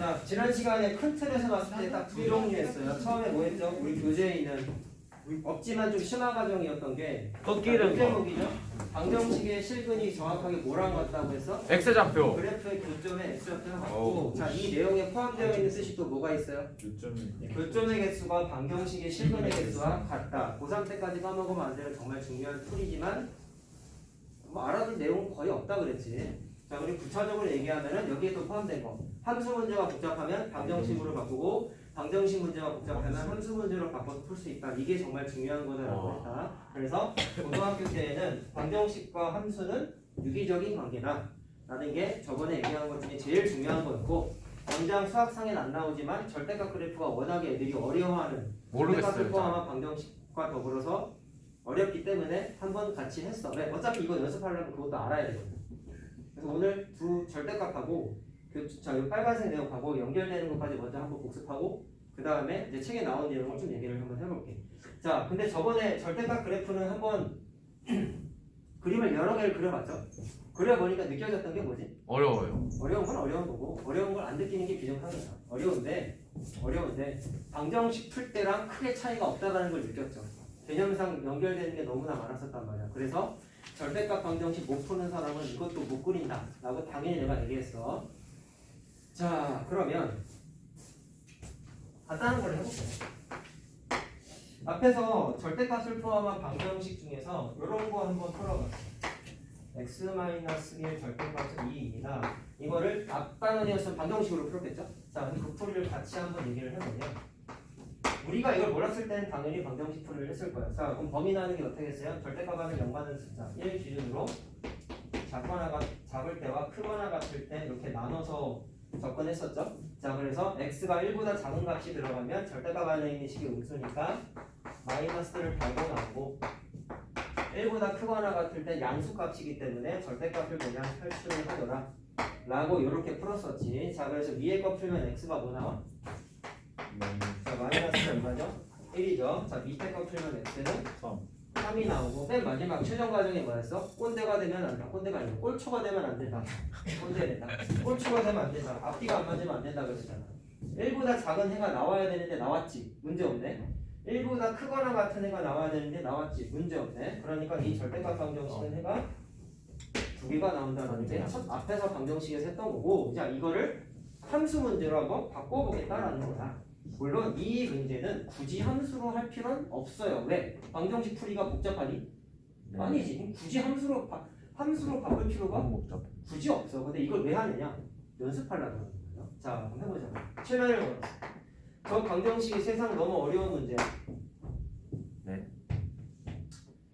자, 지난 시간에 큰 틀에서 봤을 때 딱 두 종류 했어요. 처음에 뭐 했죠? 우리 교재에 있는 없지만 좀 심화 과정이었던 게 꺾이는 거. 제목이죠. 방정식의 실근이 정확하게 뭐랑 같다고 했어? X좌표. 그래프의 교점에 X좌표가 같고, 자, 이 내용에 포함되어 있는 뜻이 또 뭐가 있어요? 교점의 개수가 방정식의 실근의 개수와 같다. 고3 때까지 까먹으면 안 되는 정말 중요한 툴이지만 뭐 알아둘 내용은 거의 없다 그랬지. 자, 우리 구체적으로 얘기하면은 여기에 또 포함된 거. 함수 문제가 복잡하면 방정식으로 바꾸고, 방정식 문제가 복잡하면 함수 문제로 바꿔서 풀 수 있다. 이게 정말 중요한 거다라고 했다. 그래서 고등학교 때에는 방정식과 함수는 유기적인 관계다 라는 게 저번에 얘기한 것 중에 제일 중요한 거였고, 당장 수학상엔 안 나오지만 절대값 그래프가 워낙에 애들이 어려워하는 절대값을 포함한 방정식과 더불어서 어렵기 때문에 한번 같이 했어. 왜? 어차피 이거 연습하려면 그것도 알아야 되거든. 그래서 오늘 두 절대값하고 자, 이 빨간색 내용하고 연결되는 것까지 먼저 한번 복습하고, 그 다음에 이제 책에 나온 내용을 좀 얘기를 한번 해볼게. 자, 근데 저번에 절대값 그래프는 한번 그림을 여러 개를 그려봤죠? 그려보니까 느껴졌던 게 뭐지? 어려워요. 어려운 건 어려운 거고, 어려운 걸 안 느끼는 게 비정상이다. 어려운데 방정식 풀 때랑 크게 차이가 없다는 걸 느꼈죠. 개념상 연결되는 게 너무나 많았었단 말이야. 그래서 절대값 방정식 못 푸는 사람은 이것도 못 그린다 라고 당연히 내가 얘기했어. 자, 그러면 간단한 걸 해볼게요. 앞에서 절대값을 포함한 방정식 중에서 이런 거 한번 풀어봤어요. x-1 절대값은 2입니다. 이거를 앞단원이었으면 방정식으로 풀었겠죠? 자, 그 풀이를 같이 한번 얘기를 해보면, 우리가 이걸 몰랐을 때는 당연히 방정식 풀이를 했을 거예요. 자, 그럼 범위 나는 게 어떻게 했어요? 절대값하면 0가는 숫자 1 기준으로 작을 때와 크거나 같을 때 이렇게 나눠서 접근했었죠. 자, 그래서 x가 1보다 작은 값이 들어가면 절대값 안에 있는 식이 음수니까 마이너스를 달고 나오고, 1보다 크거나 같을 때 양수값이기 때문에 절대값을 그냥 탈출을 하더라 라고 이렇게 풀었었지. 자, 그래서 위에 거 풀면 x가 뭐 나와? 자, 마이너스 얼마죠? 1이죠. 자, 밑에 거 풀면 x는 3이 나오고, 맨 마지막 최종 과정이 뭐였어? 꼰대가 되면 안 된다. 꼰대가 아니고 꼴초가 되면 안 된다. 꼰대된다. 꼴초가 되면 안 된다. 앞뒤가 안 맞으면 안 된다 그랬잖아. 1보다 작은 해가 나와야 되는데 나왔지. 문제 없네. 1보다 크거나 같은 해가 나와야 되는데 나왔지. 문제 없네. 그러니까 이 절대값 방정식은 해가 두 개가 나온다는 게 첫 앞에서 방정식에서 했던 거고, 자, 이거를 함수 문제로 한번 바꿔보겠다라는 거야. 물론 이 문제는 굳이 함수로 할 필요는 없어요. 왜? 방정식 풀이가 복잡하니? 아니지. 굳이 함수로 바꿀 필요가 굳이 없어. 근데 이걸 왜 하느냐? 연습하려고 하는 거예요. 자, 한번 해보자. 최면을 걸었어. 저 방정식이 세상 너무 어려운 문제야.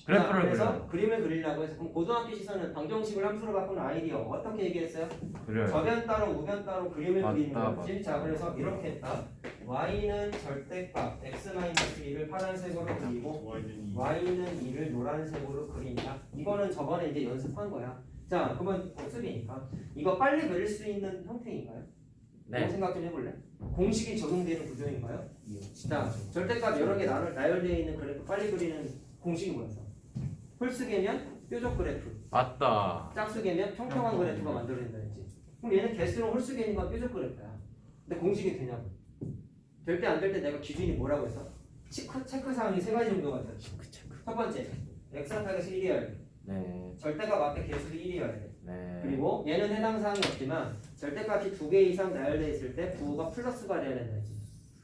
그래프를 그래서 그림을 그리려고 해서, 그럼 고등학교 시선은 방정식을 함수로 바꾸는 아이디어 어떻게 얘기했어요? 그려요. 저변 따로 우변 따로 그림을 그리는 맞다, 거지. 자, 그래서 이렇게 했다. y는 절대값 x-1을 파란색으로 그리고 y는 2를 노란색으로 그린다. 이거는 저번에 이제 연습한 거야. 자, 그러면 복습이니까 이거 빨리 그릴 수 있는 형태인가요? 네. 생각 좀 해볼래? 공식이 적용되는 구조인가요? 자, 절대값 여러 개 나열되어 있는 그래프 빨리 그리는 공식이 뭐였어? 홀수계면 뾰족 그래프, 맞다. 짝수계면 평평한 그래프가 만들어진다 했지. 그럼 얘는 개수는 홀수계니까 뾰족 그래프야. 근데 공식이 되냐고. 될 때 안 될 때 내가 기준이 뭐라고 했어? 체크사항이 세 가지 정도가 있어. 첫 번째, x타겟이 1이어야 돼. 네. 절대값 앞에 개수도 1이어야 돼. 네. 그리고 얘는 해당 사항이 없지만 절대값이 2개 이상 나열되어 있을 때 부호가 플러스가 돼야 된다 했지.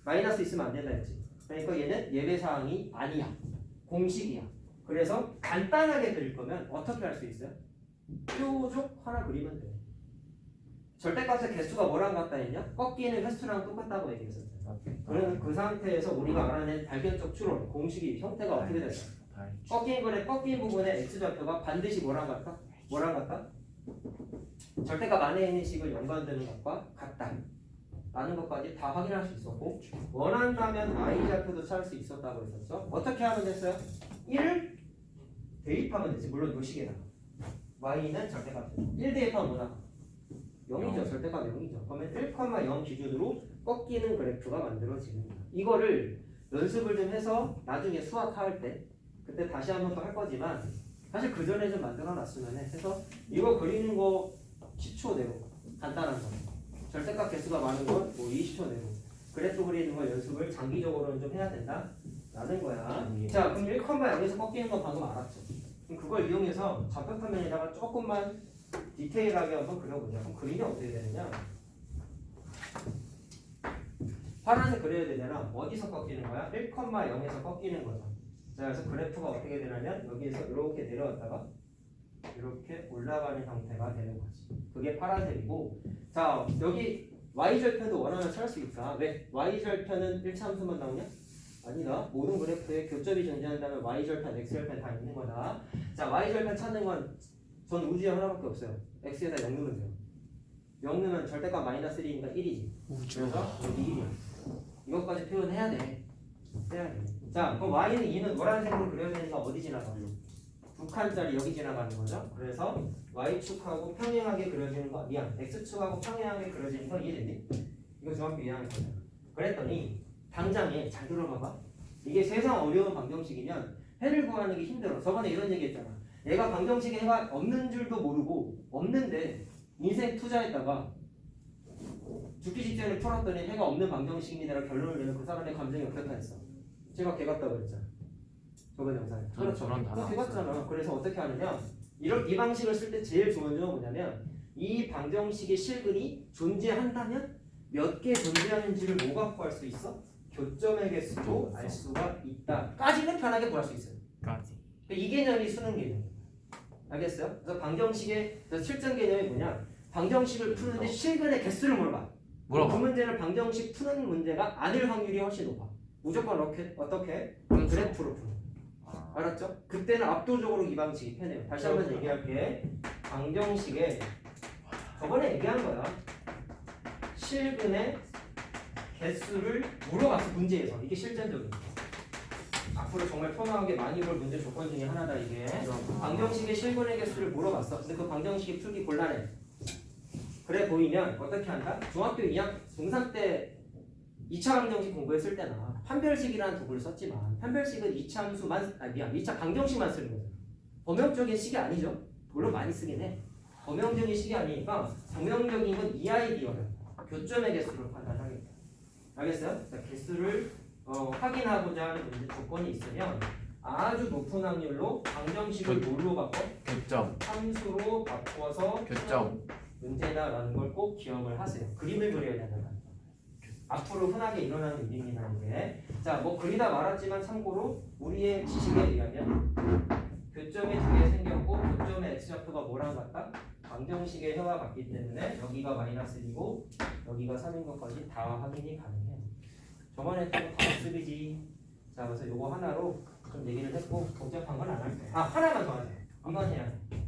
마이너스 있으면 안 된다 했지. 그러니까 얘는 예외 사항이 아니야. 공식이야. 그래서 간단하게 그릴 거면 어떻게 할 수 있어요? 뾰족 하나 그리면 돼. 절대값의 개수가 뭐랑 같다 했냐? 꺾이는 횟수랑 똑같다고 얘기했었잖아. 그러면 그 상태에서 우리가 알아낸 발견적 추론, 공식이 형태가 어떻게 될까? 꺾인 부분의 x좌표가 반드시 뭐랑 같다? 뭐랑 같다? 절대값 안에 있는 식을 연관되는 것과 같다 라는 것까지 다 확인할 수 있었고, 원한다면 y좌표도 찾을 수 있었다고 했었죠. 어떻게 하면 됐어요? 1을 대입하면 되지. 물론 요 식에다가 y는 절대값 1 대입하면 뭐나? 0이죠. 절대값 0이죠. 그러면 1,0 기준으로 꺾이는 그래프가 만들어지는 거야. 이거를 연습을 좀 해서 나중에 수학할 때 그때 다시 한번 더 할 거지만, 사실 그 전에 좀 만들어 놨으면 해서 이거 그리는 거 10초 내로 간단한 거 절대값 개수가 많은 건 뭐 20초 내로 그래프 그리는 걸 연습을 장기적으로는 좀 해야 된다 라는 거야. 자, 그럼 1,0에서 꺾이는 거 방금 알았죠? 그럼 그걸 이용해서 좌표 화면에다가 조금만 디테일하게 한번 그려보자. 그럼 그림이 어떻게 되느냐? 파란색 그려야 되잖아. 어디서 꺾이는 거야? 1,0에서 꺾이는 거죠. 자, 그래서 그래프가 어떻게 되냐면 여기에서 이렇게 내려왔다가 이렇게 올라가는 형태가 되는 거지. 그게 파란색이고, 자 여기 y절편도 원하면 찾을 수 있다. 왜? y절편은 1차 함수만 나오냐? 아니다. 모든 그래프에 교점이 존재한다면 y절편, x절편 다 있는 거다. 자, y절편 찾는 건 전 우주에 하나밖에 없어요. x에다 0 넣으면 돼요. 0 넣으면 절대값 마이너스 1이니까 1이지. 그래서 여기 1이야. 이것까지 표현해야 돼. 해야 돼. 자, 그럼 y는 2는 노란색으로 그려야 되니까 어디 지나가요? 두 칸짜리 여기 지나가는 거죠. 그래서 y축하고 평행하게 그려지는 거, 미안, x축하고 평행하게 그려지는 거 이해됐니? 이거 중학교 2학년 거잖아. 그랬더니 당장에 잘 들어봐봐. 이게 세상 어려운 방정식이면 해를 구하는 게 힘들어. 저번에 이런 얘기 했잖아. 얘가 방정식에 해가 없는 줄도 모르고 없는데 인생 투자했다가 죽기 직전에 풀었더니 해가 없는 방정식입니다라고 결론을 내면 그 사람의 감정이 어떻다 했어? 제가 개 같다고 그랬잖아. 저번 영상에. 그렇죠. 개 같잖아. 그래서 어떻게 하느냐? 이 방식을 쓸 때 제일 좋은 점은 뭐냐면 이 방정식의 실근이 존재한다면 몇 개 존재하는지를 뭐가 구할 수 있어? 교점의 개수도 알 수가 있다까지는 편하게 구할 수 있어요. 이 개념이 수능 개념이에요. 알겠어요? 그래서 방정식의 실전 개념이 뭐냐? 방정식을 푸는데 실근의 개수를 물어봐. 그 문제는 방정식 푸는 문제가 아닐 확률이 훨씬 높아. 무조건 어떻게? 그래프로 푸는. 알았죠? 그때는 압도적으로 이 방식이 편해요. 다시 한번 얘기할게. 방정식에 저번에 얘기한 거야. 실근의 개수를 물어봤어. 문제에서. 이게 실전적인 거. 앞으로 정말 편하게 많이 볼 문제 조건 중에 하나다 이게. 방정식의 실근의 개수를 물어봤어. 근데 그 방정식이 풀기 곤란해. 그래 보이면 어떻게 한다? 중학교 2학 중3 때 2차 방정식 공부했을 때나 판별식이라는 도구를 썼지만 판별식은 2차 함수만 2차 방정식만 쓰는 거잖아. 범용적인 식이 아니죠. 물론 많이 쓰긴 해. 범용적인 식이 아니니까 범용적인 건 EID어야. 교점의 개수를 판단하겠다. 알겠어요? 자, 개수를 확인하고자 하는 문제 조건이 있으면 아주 높은 확률로 방정식을 뭘로 바꿔? 교점. 함수로 바꿔서 교점. 문제다라는 걸 꼭 기억을 하세요. 그림을 그려야 된다. 앞으로 흔하게 일어나는 일입니다. 이게. 자, 뭐 그리다 말았지만 참고로 우리의 지식에 의하면 교점이 두 개 생겼고 교점의 x좌표가 뭐랑 같다? 방정식의 해와 같기 때문에 여기가 마이너스 1이고 여기가 3인 것까지 다 확인이 가능해요. 저번에 또 답습이지. 자, 그래서 요거 하나로 좀 얘기를 했고 복잡한 건 안 할 거예요. 하나만 더 하자. 이건 해야 돼.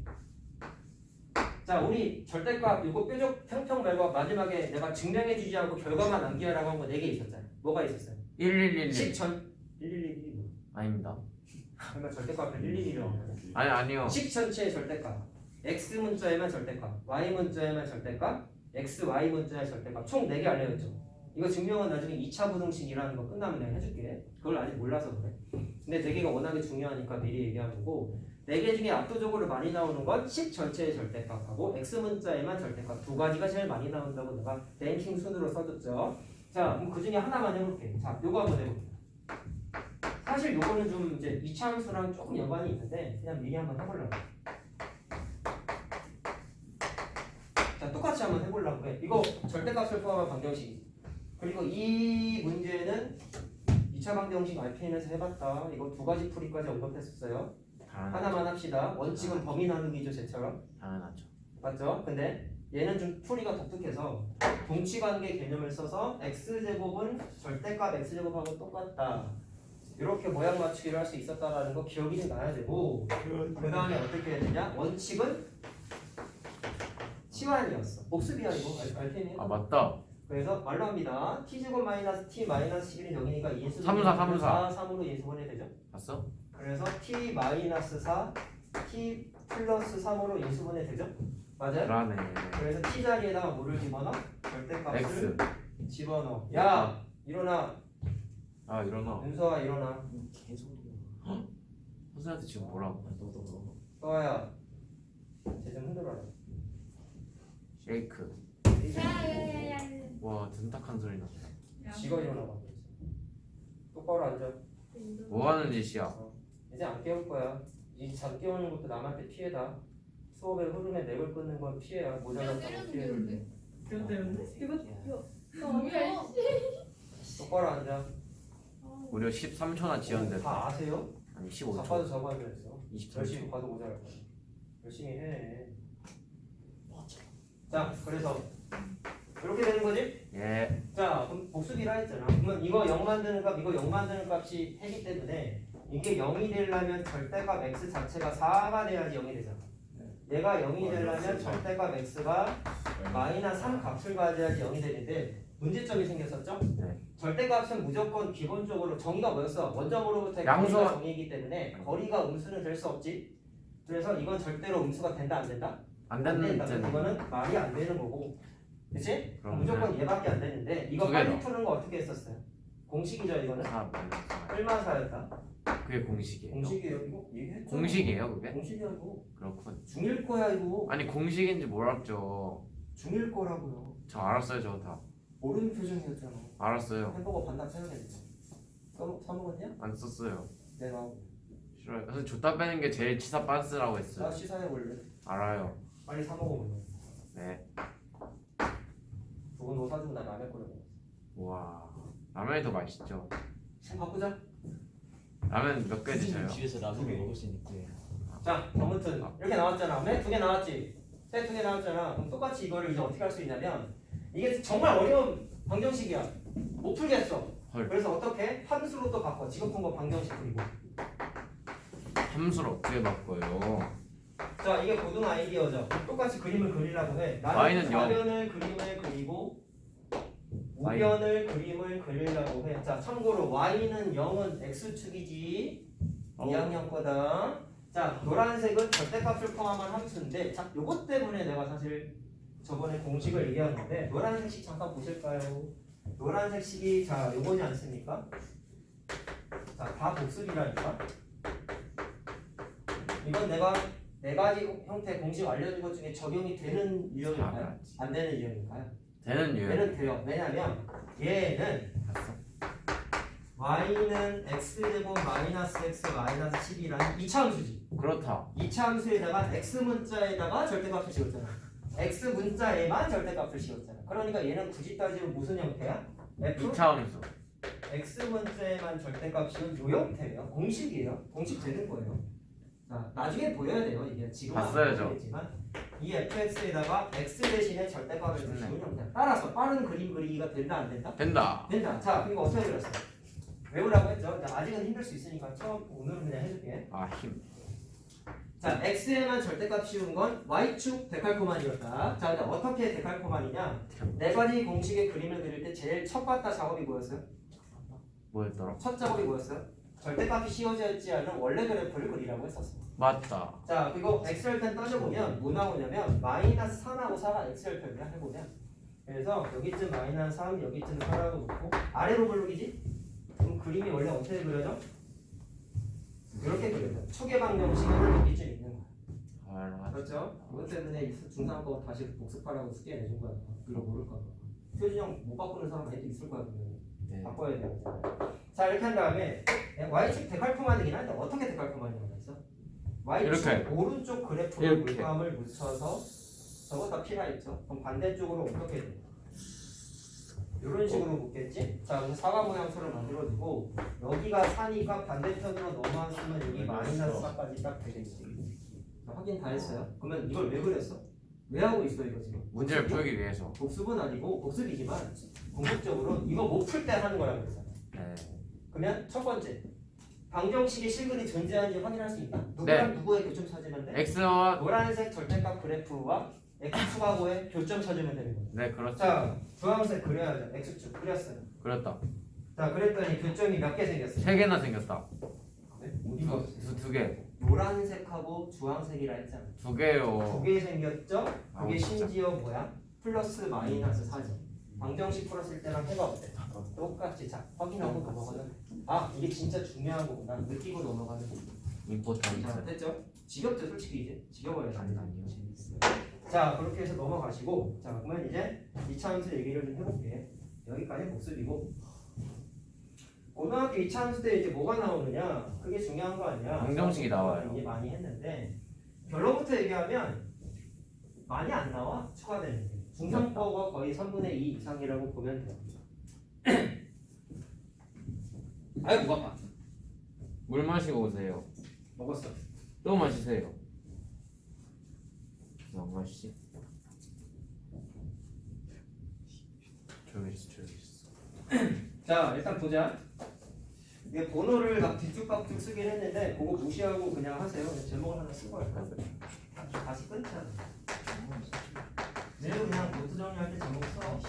자, 우리 절대값 이거 뾰족 평평 말고 마지막에 내가 증명해주지 않고 결과만 남기라고 한 거 4개 있었잖아요. 뭐가 있었어요? 1111. 식전 111이 뭐? 아닙니다. 그러면 절대값을 111이라고 하네. 아니요. 식 전체의 절대값. x 문자에만 절대값, y 문자에만 절대값, x, y 문자의 절대값 총 4개 알려졌죠. 이거 증명은 나중에 2차 부등식이라는 거 끝나면 내가 해줄게. 그걸 아직 몰라서 그래. 근데 4개가 워낙에 중요하니까 미리 얘기하는 거고 4개 중에 압도적으로 많이 나오는 건 식 전체의 절대값하고 x 문자에만 절대값 두 가지가 제일 많이 나온다고 내가 랭킹 순으로 써줬죠. 자, 그럼 그 중에 하나만 해볼게. 자, 요거 한번 해볼게. 사실 요거는 좀 이제 2차 함수랑 조금 연관이 있는데 그냥 미리 한번 해보려고. 자, 똑같이 한번 해보려고 해. 이거 절대값을 포함한 방정식이지. 그리고 이 문제는 2차 방정식 RPM에서 해봤다. 이거 두 가지 풀이까지 언급했었어요. 하나만 합시다. 원칙은 범위 나누기죠, 쟤처럼. 당연하죠. 맞죠? 근데 얘는 좀 풀이가 독특해서 동치관계 개념을 써서 x제곱은 절대값 x제곱하고 똑같다. 이렇게 모양 맞추기를 할 수 있었다라는 거 기억이 좀 나야 되고 그 다음에 어떻게 해야 되냐? 원칙은 치환이었어. 복습이야 이거. RPM이. 맞다. 그래서 말로 합니다. t제곱 마이너스 t 마이너스 11은 여기니까 인수 3으로 인수분해 되죠? 봤어? 그래서 t 마이너스 4 t 플러스 3으로 인수분해 되죠? 맞아요? 그러네. 그래서 t 자리에다가 뭐를 집어넣어? 절대값을 X. 집어넣어. 야! 일어나. 일어나. 윤서아 일어나. 개소리야. 선생님한테 지금 뭐라고? 서아야 쟤 좀 흔들어라. 쉐이크. 일이지. 야야야야. 와 든탁한 소리 나. 지가 일어나봐. 똑바로 앉아. 뭐 하는 짓이야? 이제 안 깨울 거야. 이 잠 깨우는 것도 남한테 피해다. 수업의 흐름에 맥을 끊는 건 피해야. 모자란다고 피해를 내. 이거 때문에? 이거 똑바로 앉아. 무려 13초나 지연됐다. 다 아세요? 아니 자빠도 15초. 적어야 됐어. 23초. 열심히 봐도 모자랄 거야. 열심히 해. 자, 그래서 이렇게 되는 거지? 예. 자, 그럼 복수비라 했잖아. 그러면 이거 0 만드는 값, 이거 0 만드는 값이 해기 때문에 이게 0이 되려면 절대값 x 자체가 4가 돼야지 0이 되잖아. 얘가 0이 되려면 절대값 x가 마이너스 3 값을 가져야지 0이 되는데 문제점이 생겼었죠? 네. 절대값은 무조건 기본적으로 정의가 뭐였어? 원점으로부터의 양수. 거리가 정의이기 때문에 거리가 음수는 될 수 없지. 그래서 이건 절대로 음수가 된다 안 된다? 안 된다. 되는 그럼 이거는 말이 안 되는 거고, 그렇지? 그럼 무조건 얘밖에 안 되는데 이거 두 빨리 개다. 푸는 거 어떻게 했었어요? 공식이죠 이거는? 4 마이너스 4. 얼마사였다? 그게 공식이에요. 공식이에요 이거? 얘기했잖아. 공식이에요 그게? 공식이야 이거. 그렇군. 중일 거야 이거. 아니 공식인지 몰랐죠. 중일 거라고요. 저 알았어요 저 다. 모르는 표정이었잖아. 알았어요. 햄버거 반납 해야겠네. 사 먹었냐? 안 썼어요. 내가 싫어요. 그래서 줬다 빼는 게 제일 치사 빤스라고 나 했어요. 시사해 볼래? 알아요. 빨리 사 먹어볼래? 네. 두고 너 사주고 나 라면 끓여 먹어. 와 라면이 더 맛있죠. 바꾸자. 라면 몇 개 드셔요? 집에서 라면을 먹을 수 있는 거예요. 자, 아무튼 이렇게 나왔잖아. 네? 두 개 나왔지? 세 두 개 나왔잖아. 그럼 똑같이 이거를 이제 어떻게 할 수 있냐면 이게 정말 어려운 방정식이야. 못 풀겠어. 헐. 그래서 어떻게? 함수로 또 바꿔. 지금 푼 거 방정식 그리고. 함수를 어떻게 바꿔요? 자, 이게 고등 아이디어죠. 똑같이 그림을 그리려고 해. y는 영. 좌변을 그림을 그리고 우변을 그림을 그리려고 해. 자, 참고로 y는 0은 x축이지. 2학년 거다. 자, 노란색은 절대값을 포함한 함수인데, 자, 요것 때문에 내가 사실 저번에 공식을 얘기한 건데, 노란색 식 잠깐 보실까요? 노란색 식이 자, 요거지 않습니까? 자, 다 복습이라니까. 이건 내가 네 가지 형태 공식 알려준 것 중에 적용이 되는 유형일까요? 안 되는 유형일까요? 되는 유형. 얘는 돼요. 왜냐면 얘는 y는 x제곱 마이너스 x 마이너스 10이라는 이차함수지. 그렇다. 이차함수에다가 x 문자에다가 절대값을 씌웠잖아. x 문자에만 절대값을 씌웠잖아. 그러니까 얘는 굳이 따지면 무슨 형태야? f 2차 함수. x 문자에만 절대값 씌운 요 형태예요. 공식이에요. 공식 되는 거예요. 자, 나중에 보여야 돼요. 이게 지금 봤어야죠. 보이겠지만 이 fx에다가 x 대신에 절대값을 씌운 형태. 따라서 빠른 그림 그리기가 된다 안 된다? 된다. 된다. 자, 그리고 어떻게 그렸어? 외우라고 했죠. 자, 아직은 힘들 수 있으니까 처음 오늘은 그냥 해줄게. 아 힘. 자, x에만 절대값 씌운 건 y축 데칼코만이었다. 자, 근데 어떻게 데칼코만이냐? 네 가지 공식의 그림을 그릴 때 제일 첫 봤다 작업이 뭐였어요? 뭐였더라? 첫 작업이 뭐였어요? 절대값이 씌워져 있지 않은 원래 그래프를 그리라고 했었어. 맞다. 자, 그리고 x열편 따져보면 뭐 나오냐면 마이너스 3하고 4가 x열편이야 해보면. 그래서 여기쯤 마이너스 3, 여기쯤 4라고 놓고 아래로 블록이지? 그럼 그림이 원래 어떻게 그려져? 이렇게 그려져. 초계 방정식은 여기쯤 있는 거야. 알아. 그렇죠? 이것 때문에 중3 거 다시 복습하라고 숙제 내준 거야. 이거 모를까 봐. 표준형 못 바꾸는 사람 애도 있을 거야. 그러면. 네. 바꿔야 돼요. 자, 이렇게 한 다음에 y축 데칼코만이긴 한데 어떻게 데칼코만이라고 했어? y축 이렇게. 오른쪽 그래프에 이렇게. 물감을 묻혀서 저거 다 필요했죠. 그럼 반대쪽으로 어떻게 돼? 이런 식으로 묶겠지? 자, 그래서 사과 모양처럼 만들어주고 여기가 4니까 반대편으로 넘어왔으면 여기 마이너스 4까지 딱 되겠지. 자, 확인 다 했어요. 그러면 이걸 왜 그렸어? 왜 하고 있어 이거 지금? 문제를 풀기 위해서. 복습은 아니고 복습이지만 궁극적으로 이거 못 풀 때 하는 거라고 그랬잖아. 네. 그러면 첫 번째 방정식의 실근이 존재하는지 확인할 수 있다. 누구랑 누구의 교점 찾으면 돼? x와 노란색 절대값 그래프와 x축하고의 교점 찾으면 되는 거야. 네 그렇죠. 자, 주황색 그려야죠. x축 그렸어요. 그렇다. 자, 그랬더니 교점이 몇 개 생겼어요? 3개나 생겼다. 네? 어디 봤어요? 두 개. 노란색하고 주황색이라 했잖아. 2개요. 두 개 생겼죠? 아우, 그게 진짜. 심지어 뭐야? 플러스 마이너스 4죠. 방정식 풀었을 때랑 해봐 어때? 똑같이. 자, 확인하고 넘어가는. 아, 이게 진짜 중요한 거구나. 느끼고 넘어가는. 자, 임포턴트. 됐죠? 지겹죠, 솔직히 이제. 지겨워요, 아니요. 재밌어요. 자 그렇게 해서 넘어가시고 자 그러면 이제 이차함수 얘기를 좀 해볼게. 여기까지 복습이고 고등학교 이차함수 때 이제 뭐가 나오느냐 그게 중요한 거 아니야. 방정식이 나와요. 이제 많이 했는데 결론부터 얘기하면 많이 안 나와 추가되는 게. 중상거가 거의 3분의 2 이상이라고 보면 돼요. 아이 목 아파. 물 마시고 오세요. 먹었어. 또 마시세요. 안 마시지? 조용히 있어, 조용히 있어. 자 일단 보자. 이게 번호를 막 뒤죽박죽 쓰긴 했는데 그거 무시하고 그냥 하세요. 그냥 제목을 하나 쓰고 할까? 다시 끊자. 내일 그냥 노트 정리할 때 제목 써.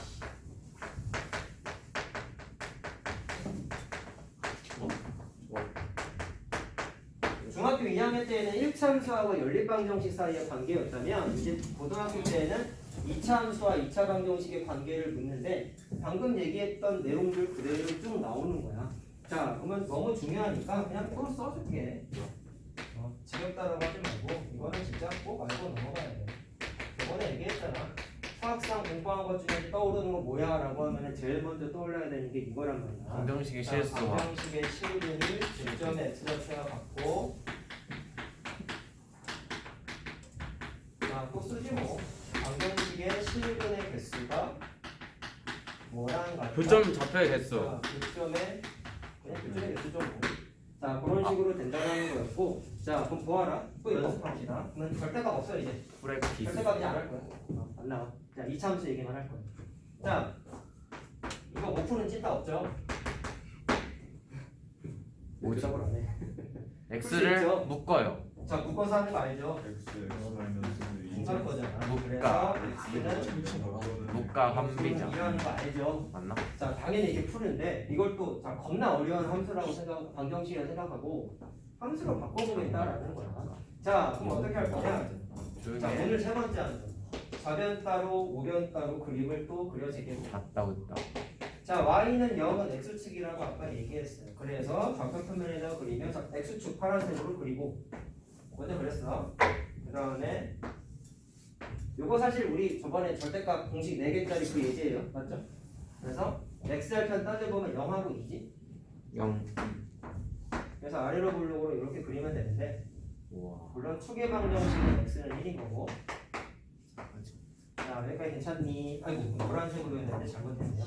중학교 2학년 때에는 1차 함수하고 연립방정식 사이의 관계였다면 이제 고등학교 때는 2차 함수와 2차 방정식의 관계를 묻는데 방금 얘기했던 내용들 그대로 쭉 나오는 거야. 자 그러면 너무 중요하니까 그냥 또 써줄게. 지겹다라고 하지 말고 이거는 진짜 꼭 알고 넘어가야 돼. 저번에 얘기했잖아. 수학상 공부한 것 중에 떠오르는 거 뭐야 라고 하면 제일 먼저 떠올라야 되는 게 이거란 말이야. 방정식의 실수와 방정식의 실근이 중점의 x좌표와 같고 또 쓰지 뭐. 방정식의 실근의 개수가 뭐랑 같다. 교점 좌표의 개수. 교점의 그냥 교점의 개수 좀 뭐. 자 그런 식으로 된다는 거였고 자 그럼 보아라. 또 연습합시다. 그러면 절대값 없어요 이제. 프랙티스. 절대값 이제 안 할 거야. 안 나와. 자 2차 함수 얘기만 할 거야. 자 이거 못 푸는 찐따 없죠? 뭐지? 대답을 안 해. x를 있죠? 묶어요. 자 묶어서 하는 거 알죠? 중간 거잖아. 묶가. 그래서 얘는 묶가 환비자. 이라는 거 알죠? 맞나? 자 당연히 이렇게 푸는데 이걸 또 자, 겁나 어려운 함수라고 방정식이라고 생각하고 함수로 바꿔보겠다라는 거야. 자 그럼 어떻게 할 거냐? 조용히 자 해. 오늘 세 번째 함수. 좌변 따로 우변 따로 그림을 또 그려지게. 갔다 왔다. 자 y는 0은 x축이라고 아까 얘기했어요. 그래서 좌표표면에다 그리면 자, x축 파란색으로 그리고 먼저 그랬어. 그 다음에 요거 사실 우리 저번에 절대값 공식 4개짜리 그 예제예요. 맞죠? 그래서 x절편 따져보면 0하고 2지? 0. 그래서 아래로 블록으로 이렇게 그리면 되는데 우와. 물론 축의 방정식은 x는 1인 거고. 자 여기까지 괜찮니? 아이고 노란색으로 했는데 잘못했네요.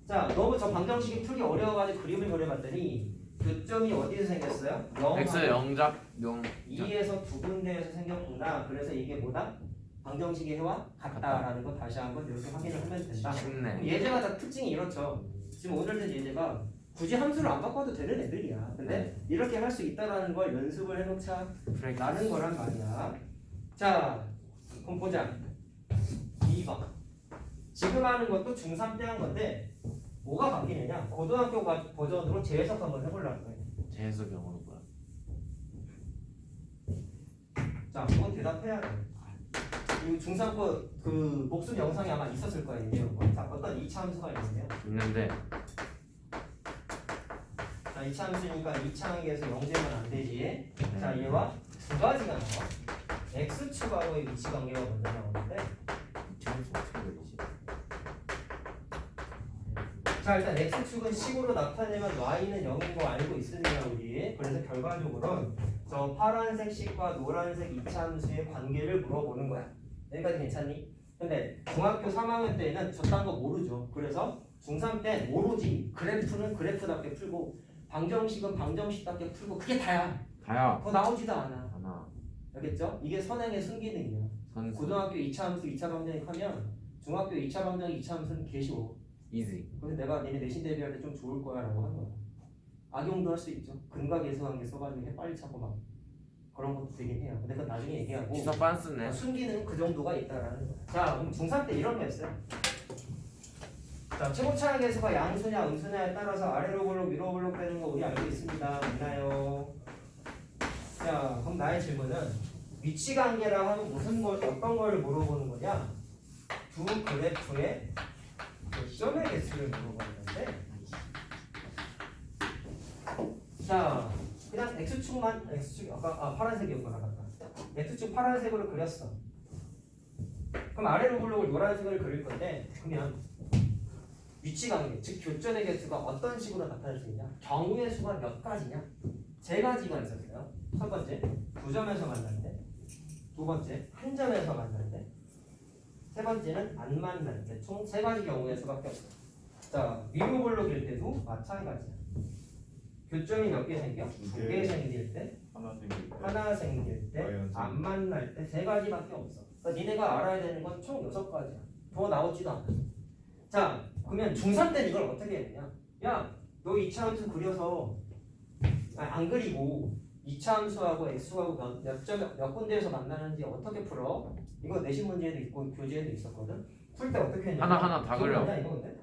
자 너무 저 방정식이 풀기 어려워가지고 그림을 그려봤더니 교점이 어디서 생겼어요? 0 x 0작 0. 2에서 두 군데에서 생겼구나. 그래서 이게 뭐다? 방정식의 해와 같다라는 거 다시 한번 이렇게 확인을 하면 된다. 쉽네. 예제가 다 특징이 이렇죠. 지금 오늘 든 예제가 굳이 함수를 안 바꿔도 되는 애들이야. 근데 이렇게 할 수 있다라는 걸 연습을 해놓자 라는 거란 말이야. 자 그럼 보자. 2번 지금 하는 것도 중3 때 한 건데 뭐가 바뀌느냐? 고등학교 버전으로 재해석 한번 해보려고 해. 재해석 영어는 뭐야? 자, 그건 대답해야 돼. 이 중3 그 복습 영상이 아마 있었을 거예요. 자, 어떤 2차 함수가 있는데요. 있는데 자, 2차 함수니까 2차 항에서 0제면 안 되지. 자, 얘와 두 가지가 나와. x축하고의 위치 관계가 먼저 나오는데 재해석 어떻게 그리지? 자 일단 x축은 식으로 나타내면 y는 0인 거 알고 있으니까 우리 그래서 결과적으로 저 파란색 식과 노란색 2차 함수의 관계를 물어보는 거야. 여기까지 괜찮니? 근데 중학교 3학년 때는 저딴 거 모르죠. 그래서 중3 때 모르지. 그래프는 그래프답게 풀고 방정식은 방정식답게 풀고 그게 다야. 다야. 더 나오지도 않아. 하나. 알겠죠? 이게 선행의 순기능이야. 선수. 고등학교 2차 함수 2차 방정식 하면 중학교 2차 방정식 2차 함수는 개 쉬워. 이지. 그래서 내가 니네 내신 대비할 때 좀 좋을 거야 라고 한 거야. 악용도 할 수 있죠. 근각 예수관계 써가지고 해 빨리 찾고 막 그런 것도 되긴 해요. 근데 그건 나중에 얘기하고 기사 빤스네. 순기는 그 정도가 있다라는 거야. 자 그럼 중3 때 이런 거 했어요. 자 최고차항 계수가 양수냐 음수냐에 따라서 아래로 블록 위로 블록 되는 거 우리 알고 있습니다. 있나요? 자 그럼 나의 질문은 위치 관계라 하면 무슨 걸 어떤 걸 물어보는 거냐? 두 그래프의 교점의 개수를 물어보는 건데 자 그냥 x축만 x축 아까 파란색이었구나 아까 X축 파란색으로 그렸어. 그럼 아래로 블록을 노란색으로 그릴 건데 그러면 위치 관계, 즉 교점의 개수가 어떤 식으로 나타날 수 있냐? 경우의 수가 몇 가지냐? 세 가지가 있었어요. 첫 번째, 두 점에서 만날 때. 두 번째, 한 점에서 만날 때. 세 번째는 안 만날 때. 총 세 가지 경우의 수밖에 없어. 자, 위로 블록일 때도 마찬가지야. 교점이 몇 개 생겨? 두 개 생길 때, 하나 생길 때 하나 생길 때, 안 만날 때 세 가지밖에 없어. 그러니까 니네가 알아야 되는 건 총 6가지야. 더 나오지도 않아. 자, 그러면 중3 때는 이걸 어떻게 해야 되냐? 야, 너 2차 함수 그려서 안 그리고 2차 함수하고 x하고 몇 군데에서 만나는지 어떻게 풀어? 이거 내신 문제에도 있고 교재에도 있었거든. 풀 때 어떻게 했냐? 하나하나 다 그려. 이거 근데?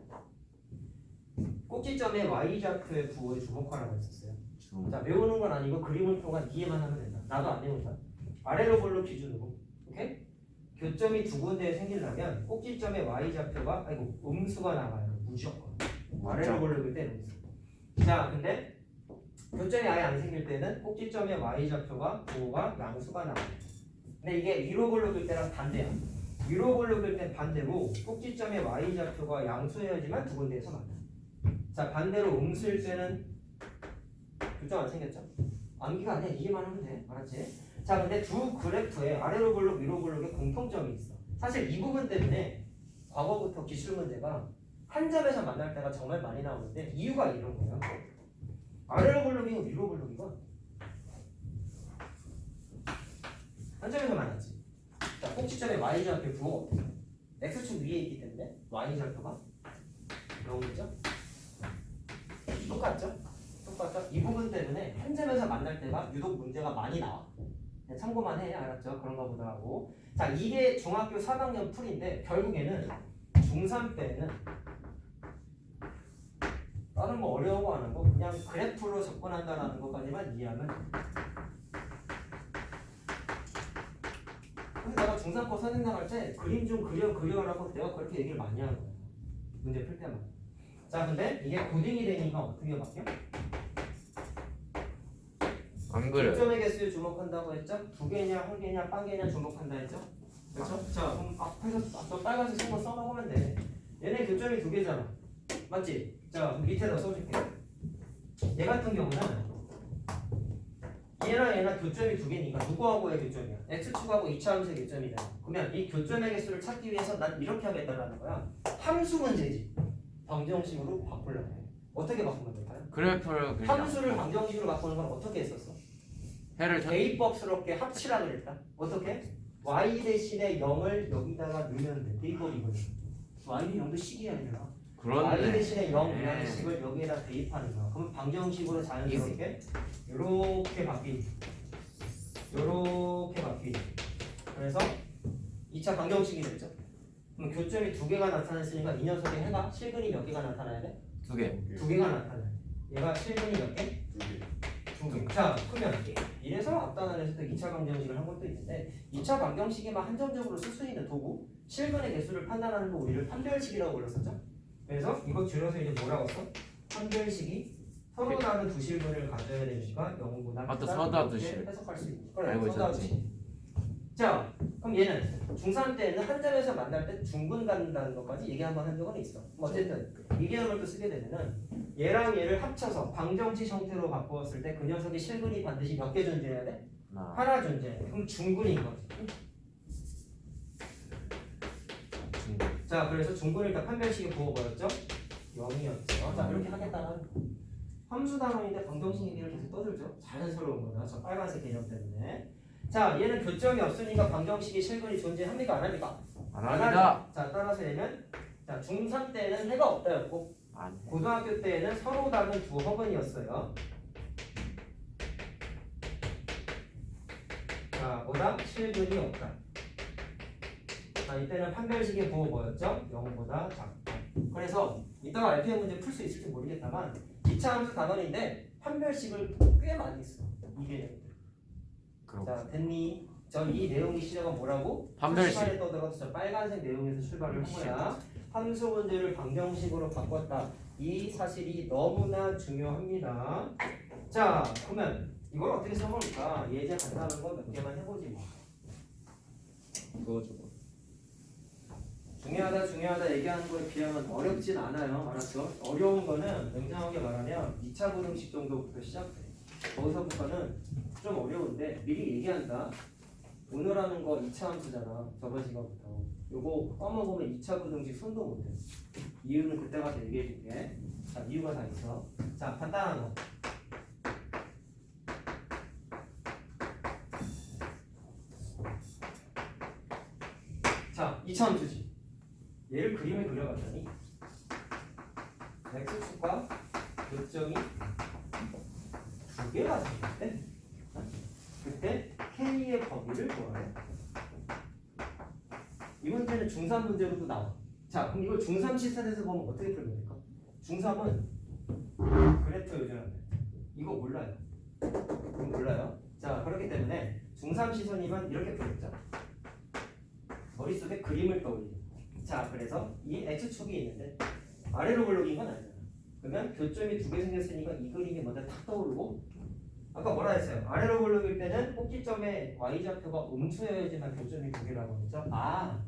꼭지점에 y좌표의 부호에 주목하라고 했었어요. 자, 외우는 건 아니고 그림을 통한 이해만 하면 된다. 나도 안 외운다. 아래로 볼록 기준으로. 오케이? 교점이 두 군데에 생기려면 꼭지점에 y좌표가 음수가 나와요. 무조건. 아래로 볼록일 때 음수. 자, 근데 교점이 아예 안 생길 때는 꼭지점에 y좌표가 부호가 양수가 나와요. 근데 이게 위로 볼록일 때랑 반대야. 위로 볼록일 때 반대로 꼭지점에 y좌표가 양수여야지만 두 군데에서 만나. 자, 반대로 음수일 때는 교점 안 생겼죠? 암기가 아니야. 이해만 하면 돼. 알았지? 자, 근데 두 그래프에 아래로 볼록, 위로 볼록에 공통점이 있어. 사실 이 부분 때문에 과거부터 기출 문제가 한 점에서 만날 때가 정말 많이 나오는데 이유가 이런 거예요. 아래로 볼록이고 위로 볼록이건 한 점에서 만났지. 자, 꼭지점에 y좌표 부호가 어떻게 돼? x축 위에 있기 때문에 y좌표가 0이죠? 똑같죠? 똑같죠? 이 부분 때문에 한 점에서 만날 때가 유독 문제가 많이 나와. 그냥 참고만 해. 알았죠? 그런 거 보더라고. 자, 이게 중학교 4학년 풀인데 결국에는 중3 때는 다른 거 어려운 거 안 하고 그냥 그래프로 접근한다라는 것까지만 이해하면 돼. 그래서 내가 중3 거 선생 나갈 때 그림 좀 그려라고 내가 그렇게 얘기를 많이 하는 거야. 문제 풀 때만. 자, 근데 이게 고딩이 되니까 어떻게 바뀌어? 안 그래. 교점의 개수에 주목한다고 했죠? 두 개냐, 한 개냐, 빵 개냐 주목한다 했죠? 그렇죠? 자, 그럼 앞에서 빨간색 손으로 써먹으면 돼. 얘네 교점이 두 개잖아. 맞지? 자, 그럼 밑에다 써줄게. 얘 같은 경우는 얘랑 교점이 두 개니까 누구하고의 교점이야? x축하고 2차 함수의 교점이잖아. 그러면 이 교점의 개수를 찾기 위해서 난 이렇게 하겠다라는 거야. 함수 문제지. 방정식으로 바꾸려고 해. 어떻게 바꾸면 될까요? 그래프를 그냥 함수를 방정식으로 바꾸는 건 어떻게 했었어? 해를 대입법스럽게 합치라 그랬다. 어떻게? y 대신에 0을 여기다가 넣으면 돼. 대입법이거든. y는 0도 식이야 얘들아. y 그런데 대신에 0이라는 식을 여기에다 대입하는 거야. 그럼 방정식으로 자연스럽게 요렇게 바뀌지. 요렇게 바뀌지. 그래서 2차 방정식이 됐죠. 그럼 교점이 두 개가 나타났으니까 이 녀석의 해가 실근이 몇 개가 나타나야 돼? 두 개. 두 개가 나타나요. 얘가 실근이 몇 개? 두 개. 자, 그러면 이래서 앞단원에서 또 2차 방정식을 한 것도 있는데 2차 방정식에만 한정적으로 쓸 수 있는 도구 실근의 개수를 판단하는 거 우리를 판별식이라고 불렀었죠. 그래서 이거 줄여서 이제 뭐라고 써? 판별식이 서로 다른 두 실근을 가져야 되니까 0보다 또 서다듯이 해석할 수 있는 그래, 알고 서다듯이. 있었지. 자, 그럼 얘는 중3 때는 한 점에서 만날 때 중근 갖는다는 것까지 얘기 한번 한 적은 있어. 어쨌든 이 개념을 또 쓰게 되면은 얘랑 얘를 합쳐서 방정식 형태로 바꾸었을 때 그 녀석의 실근이 반드시 몇 개 존재해야 돼? 하나 존재해. 그럼 중근인 거지. 자, 그래서 중근을 일단 판별식에 부어버렸죠? 0이었죠. 자, 이렇게 하겠다는 거. 함수 단원인데 방정식 얘기를 계속 떠들죠. 자연스러운 거다. 저 빨간색 개념 때문에. 자, 얘는 교점이 없으니까 방정식이 실근이 존재합니까? 안 합니까? 안 합니다. 자, 따라서 얘는 자, 중3 때는 해가 없다였고 안 해. 고등학교 때는 서로 다른 두 허근이었어요. 자, 보다 실근이 없다. 자, 이때는 판별식의 부호 뭐였죠? 0보다 작다. 그래서 이따가 RPM 문제 풀 수 있을지 모르겠다만 2차 함수 단원인데 판별식을 꽤 많이 써. 이게 자, 됐니? 전 이 내용이 시작은 뭐라고? 판별식. 시간에 떠들어서 저 빨간색 내용에서 출발을 한 거야. 함수 문제를 방정식으로 바꿨다. 이 사실이 너무나 중요합니다. 자, 그러면 이걸 어떻게 써볼까? 예제 간단한 거 몇 개만 해보지 뭐. 그거 저거. 중요하다 얘기하는 거에 비하면 어렵진 않아요. 알았죠? 어려운 거는 냉정하게 말하면 2차 부등식 정도부터 시작돼. 거기서부터는 좀 어려운데 미리 얘기한다. 오늘 하는 거 2차 함수잖아. 저번 시간부터. 요거 까먹으면 2차 부등식 손도 못 해. 이유는 그때 가서 얘기해 줄게. 자, 이유가 다 있어. 자, 간단한 거. 자, 2차 함수지. 얘를 그림을 그려봤더니 x축과 교점이 두 개가 생겼대. 그때 K의 범위를 구하래. 이 문제는 중3 문제로도 나와. 자, 그럼 이걸 중3 시선에서 보면 어떻게 풀면 될까? 중3은 그래프 요즘은 이거 몰라요. 이거 몰라요. 자, 그렇기 때문에 중3 시선이면 이렇게 풀겠죠. 머릿속에 그림을 떠올리는. 자, 그래서 이 x축이 있는데 아래로 볼록인 건 아니잖아. 그러면 교점이 두 개 생겼으니까 이 그림이 먼저 탁 떠오르고, 아까 뭐라 했어요? 아래로 볼록일 때는 꼭지점의 y좌표가 음수여야지만 교점이 두 개라고 했죠. 아,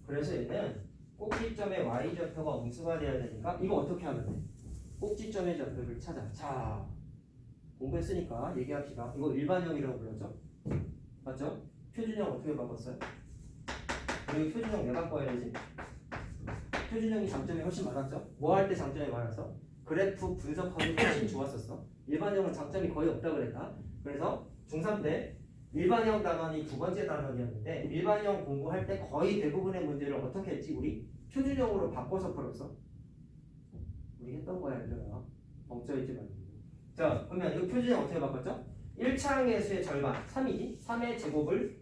그래서 얘는 꼭지점의 y좌표가 음수가 돼야 되니까 이거 어떻게 하면 돼? 꼭지점의 좌표를 찾아. 자, 공부했으니까 얘기합시다. 이거 일반형이라고 불렀죠? 맞죠? 표준형 어떻게 바꿨어요? 여기 표준형 왜 바꿔야 되지? 표준형이 장점이 훨씬 많았죠? 뭐 할 때 장점이 많아서? 그래프 분석하기 훨씬 좋았었어. 일반형은 장점이 거의 없다고 그랬다. 그래서 중3 때 일반형 단원이 두 번째 단원이었는데 일반형 공부할 때 거의 대부분의 문제를 어떻게 했지? 우리 표준형으로 바꿔서 풀었어. 우리 했던 거야, 얘들아. 멈춰있지 말고. 자, 그러면 이 표준형 어떻게 바꿨죠? 1차항의 수의 절반, 3이지? 3의 제곱을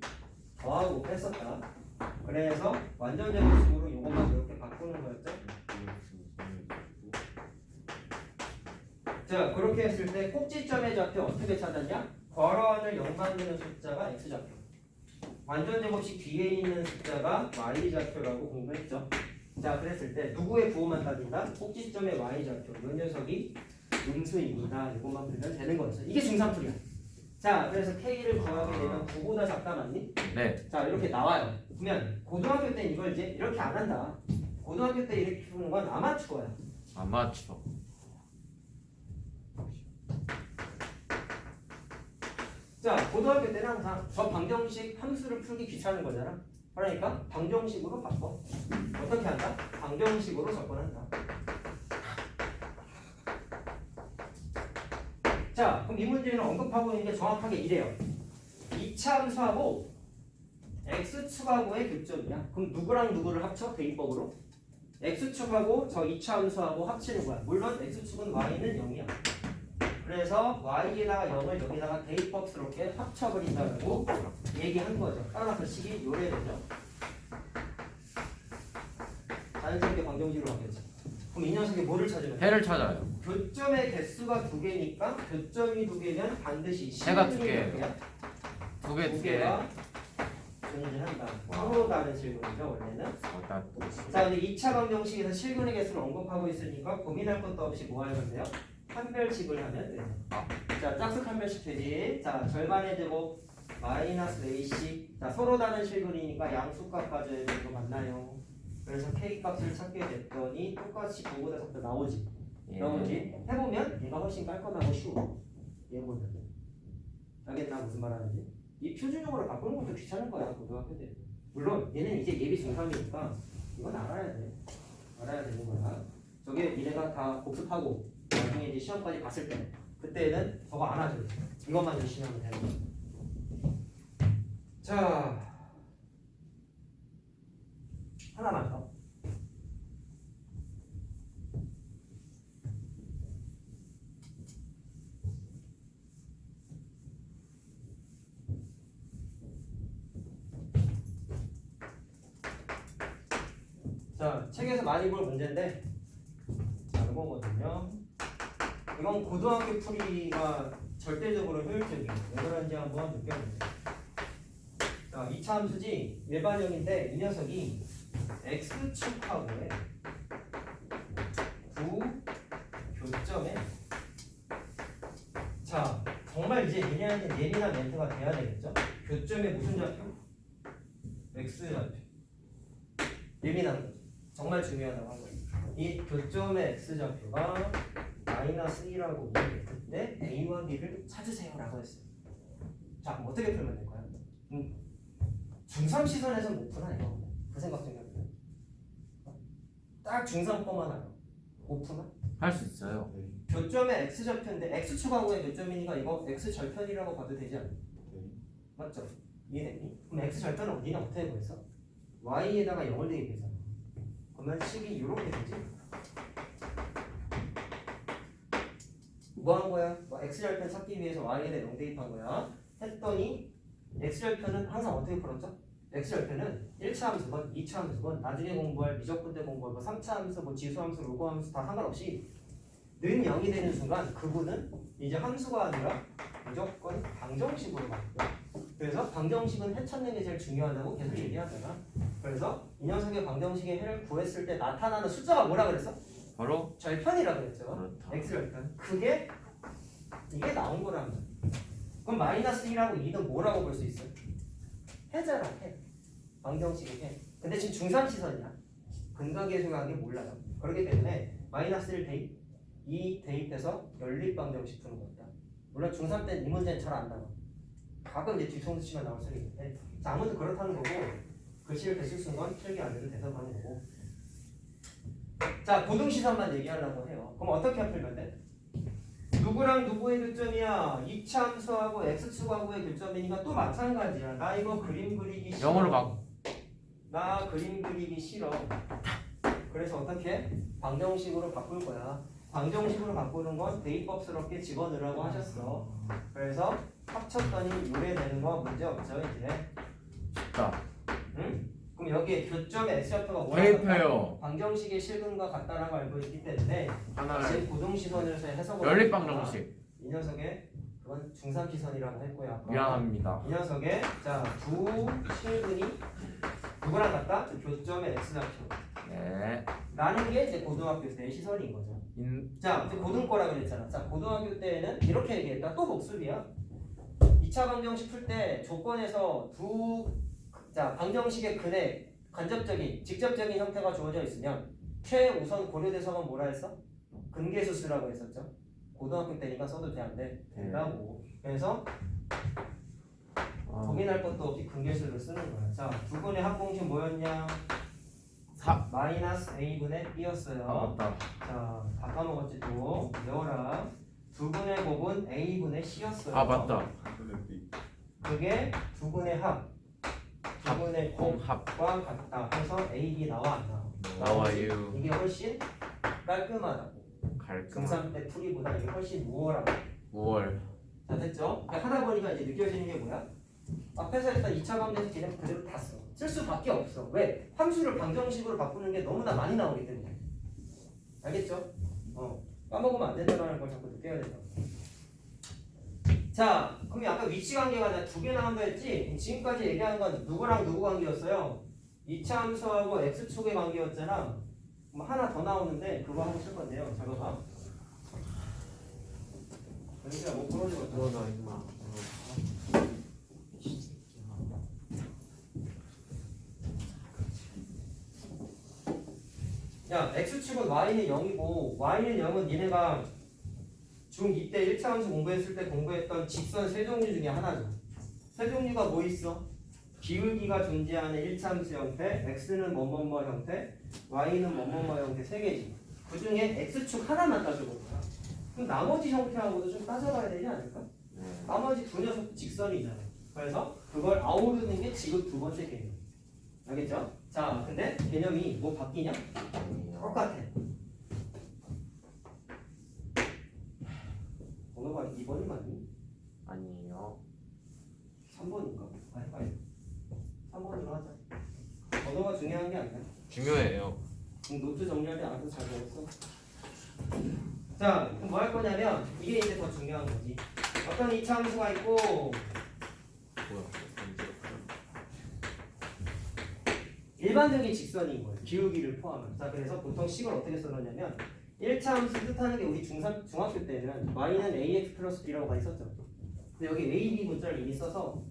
더하고 뺐었다. 그래서 완전적인 식으로 이것만 이렇게 바꾸는 거였죠. 자, 그렇게 했을 때 꼭지점의 좌표 어떻게 찾았냐? 괄호안을 0 만드는 숫자가 x좌표, 완전제곱식 뒤에 있는 숫자가 y좌표라고 공부했죠. 자, 그랬을 때 누구의 부호만 따진다? 꼭지점의 y좌표, 이 녀석이 음수입니다. 이것만 풀면 되는 거였어. 이게 중3풀이야. 자, 그래서 k를 구하게 되면 9보다 작다 맞니? 네. 자, 이렇게 나와요. 그러면 고등학교 때 이걸 이제 이렇게 안 한다. 고등학교 때 이렇게 푸는 건 아마추어야. 아마추어. 자, 고등학교 때는 항상 저 방정식 함수를 풀기 귀찮은 거잖아. 그러니까 방정식으로 바꿔. 어떻게 한다? 방정식으로 접근한다. 자, 그럼 이 문제는 언급하고 있는 게 정확하게 이래요. 2차 함수하고 x축하고의 교점이야. 그럼 누구랑 누구를 합쳐? 대입법으로 x축하고 저 2차 함수하고 합치는 거야. 물론 x축은 y는 0이야. 그래서 y에다가 0을 여기다가 대입법스럽게 합쳐버린다고 얘기한 거죠. 따라서 식이 요래되죠. 자연스럽게 방정식으로 바뀌었죠. 그럼 이 녀석이 뭐를 찾으면 돼? 해를 찾아요. 교점의 개수가 두 개니까 교점이 두 개면 반드시 해가 두 실근이 개예요. 몇 개야? 두 개. 두 개가 존재한다. 서로 다른 실근이죠, 원래는. 자, 근데 2차 방정식에서 실근의 개수를 언급하고 있으니까 고민할 것도 없이 뭐 하면 돼요? 한별식을 하면 돼요. 자, 짝수 한별식 되지. 자, 절반의 제곱 마이너스 a씩. 자, 서로 다른 실근이니까 양수값 가져야 되는 거 맞나요? 그래서 k 값을 찾게 됐더니 똑같이 9보다 작다 나오지. 나오지. 해보면 얘가 훨씬 깔끔하고 쉬워. 얘보다. 알겠나 무슨 말하는지? 이 표준형으로 바꾸는 것도 귀찮은 거야, 고등학교 때. 물론 얘는 이제 예비 중3이니까 이건 알아야 돼. 알아야 되는 거야. 저게 니네가 다 복습하고 나중에 이제 시험까지 봤을 때 그때는 저거 안 하죠. 이것만 열심히 하면 되는 거야. 자, 하나만 더. 자, 책에서 많이 볼 문제인데 자, 이거거든요. 이건 고등학교 풀이가 절대적으로 효율적이에요. 왜 그런지 한번 느껴보세요. 자, 2차 함수지 일반형인데 이 녀석이 x축하고의 두 교점에, 자, 정말 이제 얘네한테 예민한 멘트가 돼야 되겠죠? 교점에 무슨 좌표? X좌표. 예민한 거죠. 정말 중요하다고 한 거예요. 이 교점의 X좌표가 마이너스 1하고 2일 때 A와 B를 찾으세요라고 했어요. 자, 그럼 어떻게 풀면 될까요? 중3 시선에서 못 푸나요? 그 생각 좀 해보세요. 딱 중3 거만 알아. 못 푸나? 할 수 있어요. 교점의 X좌표인데 X축하고의 교점이니까 이거 X절편이라고 봐도 되지 않나요? 맞죠? 이해됐니? 그럼 X절편은 어디냐 어떻게 구했어? Y에다가 0을 대입했잖아. 그러면 식이 이렇게 되지? 뭐 한 거야? X절편 찾기 위해서 Y에다 0 대입한 거야. 했더니 X절편은 항상 어떻게 풀었죠? X절편은 1차 함수건 2차 함수건 나중에 공부할 미적분 때 공부할 뭐 3차 함수, 뭐 지수함수, 로그함수 다 상관없이 는 0이 되는 순간 그분은 이제 함수가 아니라 무조건 방정식으로 바뀌어. 그래서 방정식은 해 찾는 게 제일 중요하다고 계속 얘기하잖아. 그래서 이 녀석의 방정식의 해를 구했을 때 나타나는 숫자가 뭐라 그랬어? 바로 절편이라 그랬죠. 그렇다. X절편. 이게 나온 거란 말이야. 그럼 마이너스 1하고 2는 뭐라고 볼 수 있어요? 해잖아, 해. 방정식의 해. 근데 지금 중3 시선이야. 근각계수라는 게 몰라요. 그렇기 때문에 마이너스 1 대입, 2 대입해서 연립방정식 푸는 겁니다. 물론 중3 때는 이 문제는 잘 안 나와. 가끔 이제 뒤통수 치면 나올 수도 있는데, 자, 아무튼 그렇다는 거고, 글씨를 대실 순간 필기 안 해도 돼서 가는 거고. 자, 고등시선만 얘기하려고 해요. 그럼 어떻게 풀면 돼? 누구랑 누구의 교점이야? 2차 함수하고 X축하고의 교점이니까 또 마찬가지야. 나 이거 그림 그리기 싫어. 영어로 막 나 그림 그리기 싫어. 그래서 어떻게? 방정식으로 바꿀 거야. 방정식으로 바꾸는 건 대입법스럽게 집어넣으라고 하셨어. 그래서 합쳤더니 요래 되는 거 문제 없죠 이제. 쉽다. 응? 그럼 여기에 교점의 X좌표가 뭐라고? 대입해요. 방정식의 실근과 같다라고 알고 있기 때문에 하나를 다시 고등시선에서 해석을 연립방정식. 이 녀석의 그건 중3 시선이라고 했고요. 아까. 미안합니다. 이 녀석의 두 실근이 누구랑 같다? 교점의 X좌표. 네. 라는 게 이제 고등학교 때의 시선인 거죠. 자, 이제 고등 거라 그랬잖아. 자, 고등학교 때는 이렇게 얘기했다. 또 복습이야. 2차 방정식 풀 때 조건에서 방정식의 근의 간접적인, 직접적인 형태가 주어져 있으면 최우선 고려 대상은 뭐라 했어? 근계수수라고 했었죠. 고등학교 때니까 써도 돼, 안 돼? 된다고. 그래서 고민할 것도 없이 근계수를 쓰는 거야. 자, 두 분의 합공식 뭐였냐? 마이너스 A분의 B였어요. 아 맞다. 자, 다 까먹었지 또. 외워라. 두 분의 곱은 A분의 C였어요. 아 맞다. 그게 두 분의 합. 두 분의 공합 곱과 같다. 해서 A, B 나와 안 나와? 나와요. 이게 훨씬 깔끔하다고. 갈끔. 중3 때 풀이보다 이게 훨씬 무어라고. 5월. 자, 됐죠? 하다 보니까 이제 느껴지는 게 뭐야? 앞에서 했던 2차 방정식 그냥 그대로 다 써. 쓸 수밖에 없어. 왜? 함수를 방정식으로 바꾸는 게 너무나 많이 나오기 때문에. 알겠죠? 까먹으면 안 된다는 걸 자꾸 느껴야 된다. 자, 그럼 아까 위치 관계가 내가 두 개 나온다 했지? 지금까지 얘기한 건 누구랑 누구 관계였어요? 2차 함수하고 X축의 관계였잖아. 그럼 하나 더 나오는데 그거 하고 쓸 건데요. 잘 봐봐. 연기가 못 풀어지고 나 임마. 야, X축은 Y는 0이고 Y는 0은 니네가 중2 때 1차 함수 공부했을 때 공부했던 직선 세 종류 중에 하나죠. 세 종류가 뭐 있어? 기울기가 존재하는 1차 함수 형태, X는 뭐뭐뭐 형태, Y는 뭐뭐뭐 형태 세 개지. 그 중에 X축 하나만 따져볼 거야. 그럼 나머지 형태하고도 좀 따져봐야 되지 않을까? 나머지 두 녀석 직선이잖아. 그래서 그걸 아우르는 게 지금 두 번째 개념. 알겠죠? 자, 근데 개념이 뭐 바뀌냐? 똑같아. 번호가 2번이 맞니? 아니에요. 3번인가? 아니 3번으로 하자. 번호가 중요한 게 아니야. 중요해요. 노트 정리할 때 알아서 잘 적었어. 자, 그럼 뭐 할 거냐면 이게 이제 더 중요한 거지. 어떤 2차 함수가 있고 뭐야? 일반적인 직선인 거예요. 기울기를 포함한. 자, 그래서 보통 식을 어떻게 써놓냐면 1차 함수 뜻하는 게 우리 중학교 때는 y는 ax 플러스 b라고 많이 썼죠. 근데 여기 a, b 문자를 이미 써서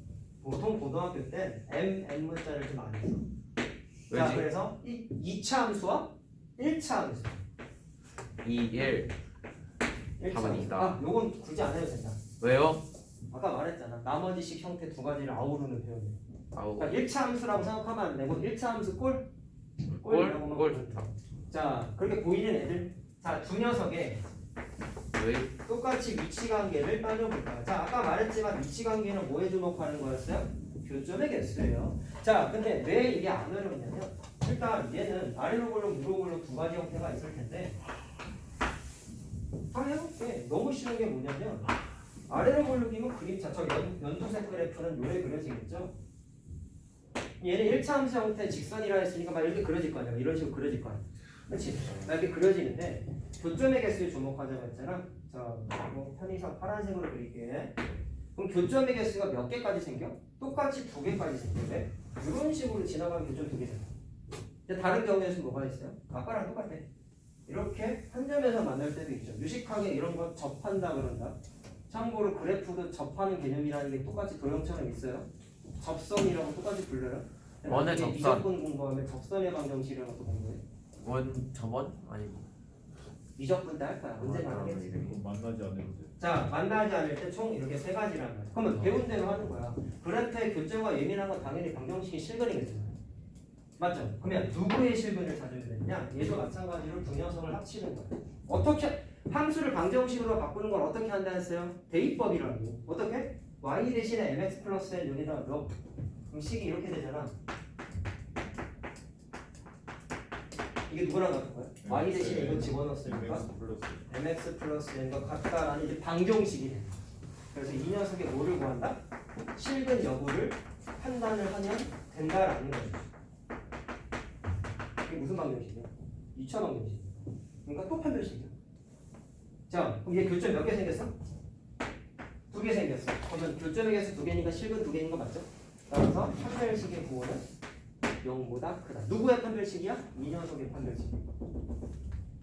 보통 고등학교 때 n 문자를 좀 많이 써. 자, 왜지? 그래서 2차 함수와 1차 함수. 2, 1 1차 답은 함수. 이다. 아, 요건 굳이 안 해도 된다. 왜요? 아까 말했잖아. 나머지식 형태 두 가지를 아우르는 표현이에요. 아우 그러니까 1차 함수라고 생각하면 안 되고 1차 함수 꼴? 꼴? 꼴 좋다. 자, 그렇게 보이는 애들. 자, 두 녀석의 왜? 똑같이 위치 관계를 따져볼까요? 자, 아까 말했지만 위치 관계는 뭐에 주목하는 거였어요? 교점의 개수예요. 자, 근데 왜 이게 안 어렵냐면 일단 얘는 아래로 볼록 위로 볼록 두 가지 형태가 있을 텐데 한번 해볼게. 너무 쉬운 게 뭐냐면 아래로 볼록이면 그림자, 저 연두색 그래프는 요래 그려지겠죠? 얘는 1차 함수 형태 직선이라 했으니까 막 이렇게 그려질 거 아니야. 이런 식으로 그려질 거 아니야. 그렇지? 이렇게 그려지는데 교점의 개수에 주목하자고 했잖아. 자, 뭐 편의상 파란색으로 그릴게. 그럼 교점의 개수가 몇 개까지 생겨? 똑같이 두 개까지 생겨. 왜? 이런 식으로 지나가면 교점 두 개 생겨. 근데 다른 경우에는 뭐가 있어요? 아까랑 똑같아. 이렇게 한 점에서 만날 때도 있죠. 유식하게 이런 거 접한다 그런다. 참고로 그래프도 접하는 개념이라는 게 똑같이 도형처럼 있어요. 접선이라고 똑같이 불러요. 원의 나중에 접선. 미적분 공부하면 접선의 방정식이라는 것도 공부해. 원 저번 아니고 미적분 때 할 거야. 언제나 하겠지. 만나지 않아도 돼. 자, 만나지 않을 때 총 이렇게 세 가지란 말이야. 그러면 배운 대로 하는 거야. 그래프의 교점과 예민한 건 당연히 방정식이 실근이겠죠. 맞죠? 그러면 누구의 실근을 찾으면 되느냐? 얘도 마찬가지로 두 녀석을 합치는 거야. 어떻게 함수를 방정식으로 바꾸는 걸 어떻게 한다 했어요? 대입법이라고. 어떻게? y 대신에 mx 플러스 n 여기다가 넣어. 그럼 식이 이렇게 되잖아. 이게 누구랑 같은 거야? y 대신에 이거 집어넣었으니까 mx 플러스 n과 같다라는 이제 방정식이 돼. 그래서 이 녀석의 뭐를 구한다? 실근 여부를 판단을 하면 된다라는 거죠. 이게 무슨 방정식이야? 2차 방정식이야. 그러니까 또 판별식이야. 자, 그럼 얘 교점 몇 개 생겼어? 두 개 생겼어. 그러면 교점의 개수 두 개니까 실근 두 개인 거 맞죠? 따라서 판별식의 부호는 0보다 크다. 누구의 판별식이야? 이 녀석의 판별식.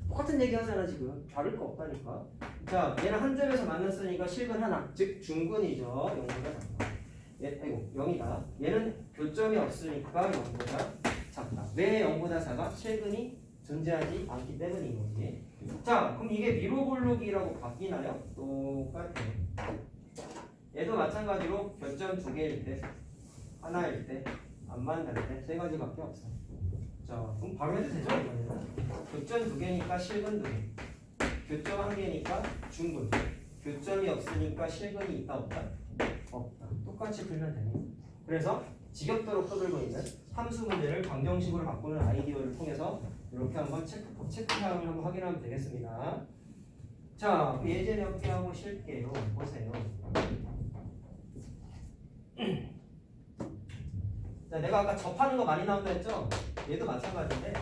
똑같은 얘기 하잖아 지금. 다를 거 없다니까. 자, 얘는 한 점에서 만났으니까 실근 하나, 즉 중근이죠. 0보다 작다. 아이고 0이다. 얘는 교점이 없으니까 0보다 작다. 왜 0보다 작아? 실근이 존재하지 않기 때문인 거지. 자, 그럼 이게 미로볼록이라고 바뀌나요? 똑같아요. 얘도 마찬가지로 교점 두 개일 때, 하나일 때, 안 만날 때 세 가지밖에 없어. 자, 그럼 바로 해도 되죠? 이거는 교점 두 개니까 실근 두 개, 교점 한 개니까 중근, 교점이 없으니까 실근이 있다 없다? 없다. 똑같이 풀면 되네. 그래서 지겹도록 떠들고 있는 함수 문제를 방정식으로 바꾸는 아이디어를 통해서 이렇게 한번 체크사항을 한번 확인하면 되겠습니다. 자, 예제 몇 개 하고 쉴게요. 보세요. 자, 내가 아까 접하는 거 많이 나온다 했죠? 얘도 마찬가지인데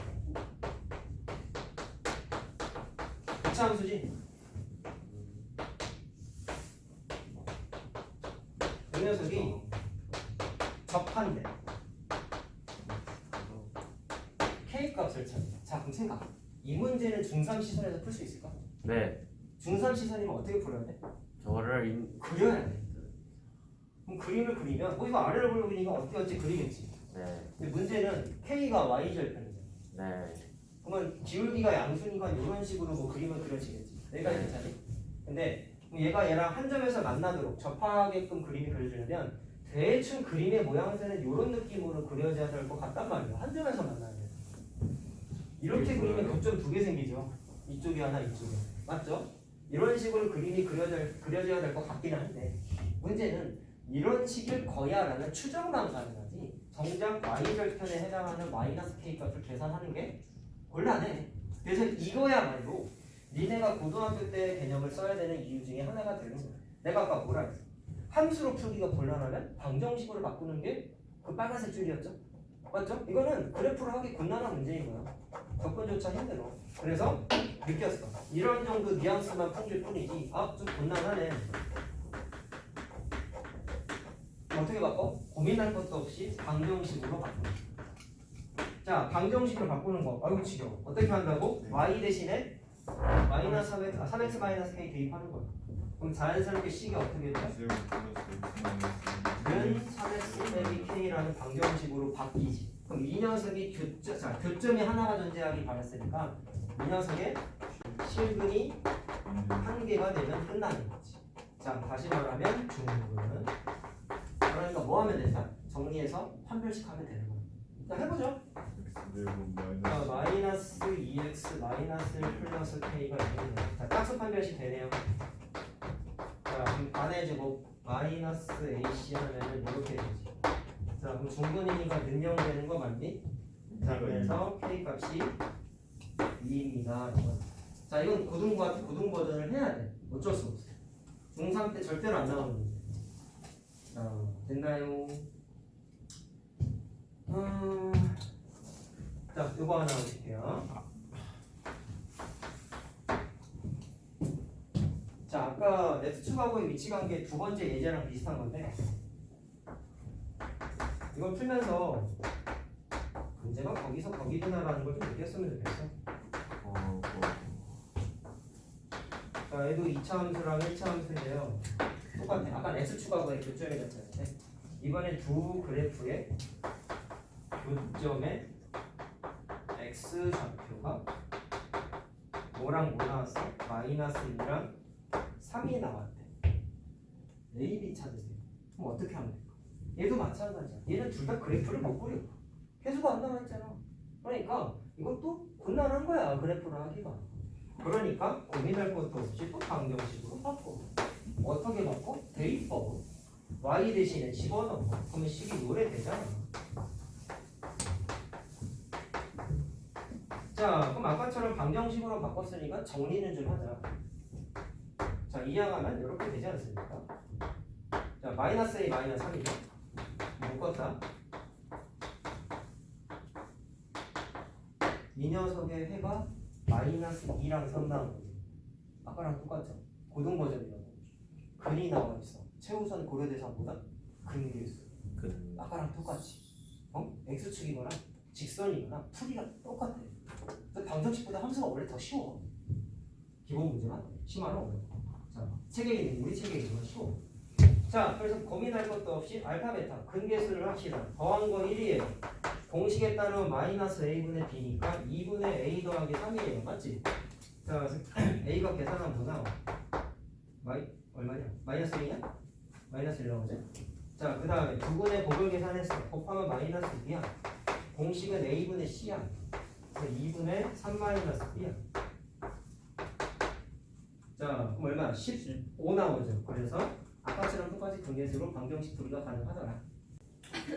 2차 함수지? 이 녀석이 접한대. K값을 찾는다. 자, 그럼 생각. 이 문제는 중3 시선에서 풀 수 있을까? 네 중3 시선이면 어떻게 풀어야 돼? 저를 그려야 돼. 그럼 그림을 그리면 이거 아래로 볼록이니까 어떻게 그리겠지. 네 근데 문제는 K가 Y절편이잖아. 네 그러면 기울기가 양수니까 이런 식으로 뭐 그림을 그려지겠지. 내가 괜찮니? 근데 얘가 얘랑 한 점에서 만나도록 접하게끔 그림이 그려지려면 대충 그림의 모양새는 이런 느낌으로 그려져야 될 것 같단 말이야. 한 점에서 만나야 돼. 이렇게 그리면 교점 두 개 생기죠. 이쪽이 하나, 이쪽이 맞죠? 이런 식으로 그림이 그려져야 될 것 같기는 한데 문제는 이런 식일 거야라는 추정만 가능하지 정작 y절편에 해당하는 마이너스 k 값을 계산하는 게 곤란해. 그래서 이거야말로 니네가 고등학교 때 개념을 써야 되는 이유 중에 하나가 되는 거야. 내가 아까 뭐라 했어? 함수로 풀기가 곤란하면 방정식으로 바꾸는 게 그 빨간색 줄이었죠? 맞죠? 이거는 그래프로 하기 곤란한 문제인 거야. 접근조차 힘들어. 그래서 느꼈어. 이런 정도 뉘앙스만 풍길 뿐이지 좀 곤란하네. 어떻게 바꿔? 고민할 것도 없이 방정식으로 바꾸는. 자, 방정식으로 바꾸는 거. 아이고 지겨워. 어떻게 한다고? y 대신에 마이너스 3x 마이너스 k 대입하는 거야. 그럼 자연스럽게 식이 어떻게 돼? 는 3x 빼기 k라는 방정식으로 바뀌지. 그럼 이 녀석이 교점이 하나가 존재하기 바랬으니까 이 녀석의 실근이 한 개가 되면 끝나는 거지. 자, 다시 말하면 중근. 그러니까 뭐 하면 되냐? 정리해서 판별식 하면 되는 거야. 자, 해보죠. 자, 마이너스 2x 마이너스 1 플러스 k가 이렇게 돼요. 자, 짝수 판별식 되네요. 자, 그럼 반의 제곱 마이너스 ac 하면은 이렇게 되지. 자, 그럼 중근이니까 능력되는 거 맞니? 자, 그래서 k 값이 2입니다. 자, 이건 고등 버전을 해야 돼. 어쩔 수 없어. 중3 때 절대로 안 나오는 문제. 자, 됐나요? 자, 요거 하나 볼게요. 자, 아까 x 축하고의 위치 관계 두 번째 예제랑 비슷한 건데 이걸 풀면서 문제가 거기서 거기구나라는 걸 좀 느꼈으면 좋겠어. 자, 얘도 2차 함수랑 1차 함수인데요. 똑같아. 아까 x 축하고의 교점이 됐었는데 이번엔 두 그래프의 교점의 x 좌표가 뭐랑 뭐 나왔어? 마이너스 1이랑 3이 나왔대. A, B 찾으세요. 그럼 어떻게 하면 될까? 얘도 마찬가지야. 얘는 둘 다 그래프를 못 그려. 해수가 안 나와있잖아. 그러니까 이것도 곤란한 거야. 그래프를 하기가. 그러니까 고민할 것도 없이 또 방정식으로 바꿔. 어떻게 바꿔? 대입법. y 대신에 집어넣어. 그러면 식이 노래되잖아. 자, 그럼 아까처럼 방정식으로 바꿨으니까 정리는 좀 하자. 자, 이항하면 이렇게 되지 않습니까? 자, 마이너스 a 마이너스 3이죠? 묶었다. 이 녀석의 해가 마이너스 2랑 3 나온 거지. 아까랑 똑같죠? 고등 버전이라고. 근이 나와 있어. 최우선 고려 대상보다 근계수. 아까랑 똑같이. x축이거나 직선이거나 풀이가 똑같아. 방정식보다 함수가 원래 더 쉬워. 기본 문제만 심화는 어려워. 자, 책에 있는 우리 책에 있는 건 쉬워. 자, 그래서 고민할 것도 없이 알파 베타 근계수를 합시다. 더한 건 1이에요. 공식에 따르면 마이너스 a분의 b니까 2분의 a 더하기 3이에요. 맞지? 자, a가 계산하면 뭐 나와? 얼마냐? 마이너스 1이냐? 마이너스 1 나오지? 자, 그 다음에 2분의 곱을 계산했어. 곱하면 마이너스 2야. 공식은 a분의 c야. 그래서 2분의 3 마이너스 b야. 자, 그럼 얼마? 15 나오죠. 그래서 아까처럼 똑같이 근계수로 방정식 풀이가 가능하더라.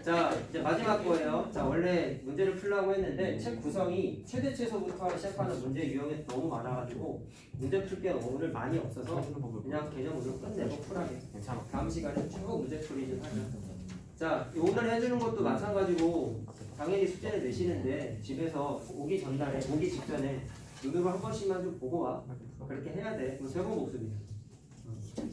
자, 이제 마지막 거예요. 자, 원래 문제를 풀려고 했는데 책 구성이 최대치에서부터 시작하는 문제 유형이 너무 많아가지고 문제 풀 게 오늘 많이 없어서 그냥 개념으로 끝내고 풀하게. 괜찮아. 다음 시간에 쭉 문제 풀이 좀 하자. 자, 오늘 해주는 것도 마찬가지고 당연히 숙제를 내시는데 집에서 오기 직전에 눈으로 한 번씩만 좀 보고 와. 그렇게 해야 돼. 이거 최고 목숨이야.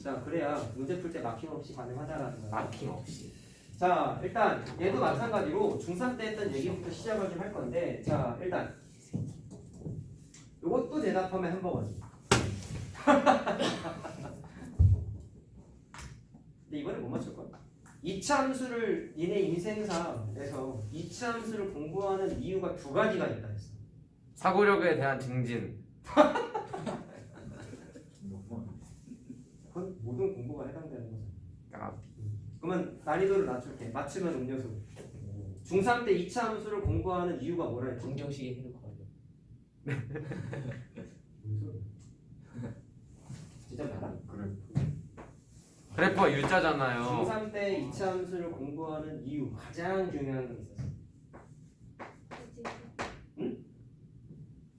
자, 그래야 문제 풀 때 마킹 없이 가능하다라는 거야. 마킹 없이. 자, 일단 얘도 마찬가지로 중3 때 했던 얘기부터 시작을 좀 할 건데, 자, 일단 이것도 대답하면 햄버거지. 근데 이번에 못 맞출 거야. 2차 함수를 니네 인생사에서 2차 함수를 공부하는 이유가 두 가지가 있다 했어. 사고력에 대한 증진. 그건 모든 공부가 해당되는 거죠. 아, 그러면 난이도를 낮출게. 맞추면 음료수. 중3 때 2차 함수를 공부하는 이유가 뭐라 했지? 방정식이 해놓고 진짜 많아? 그래프가 U자잖아요. 중3 때 2차 함수를 공부하는 이유 가장 중요한 게 있었어.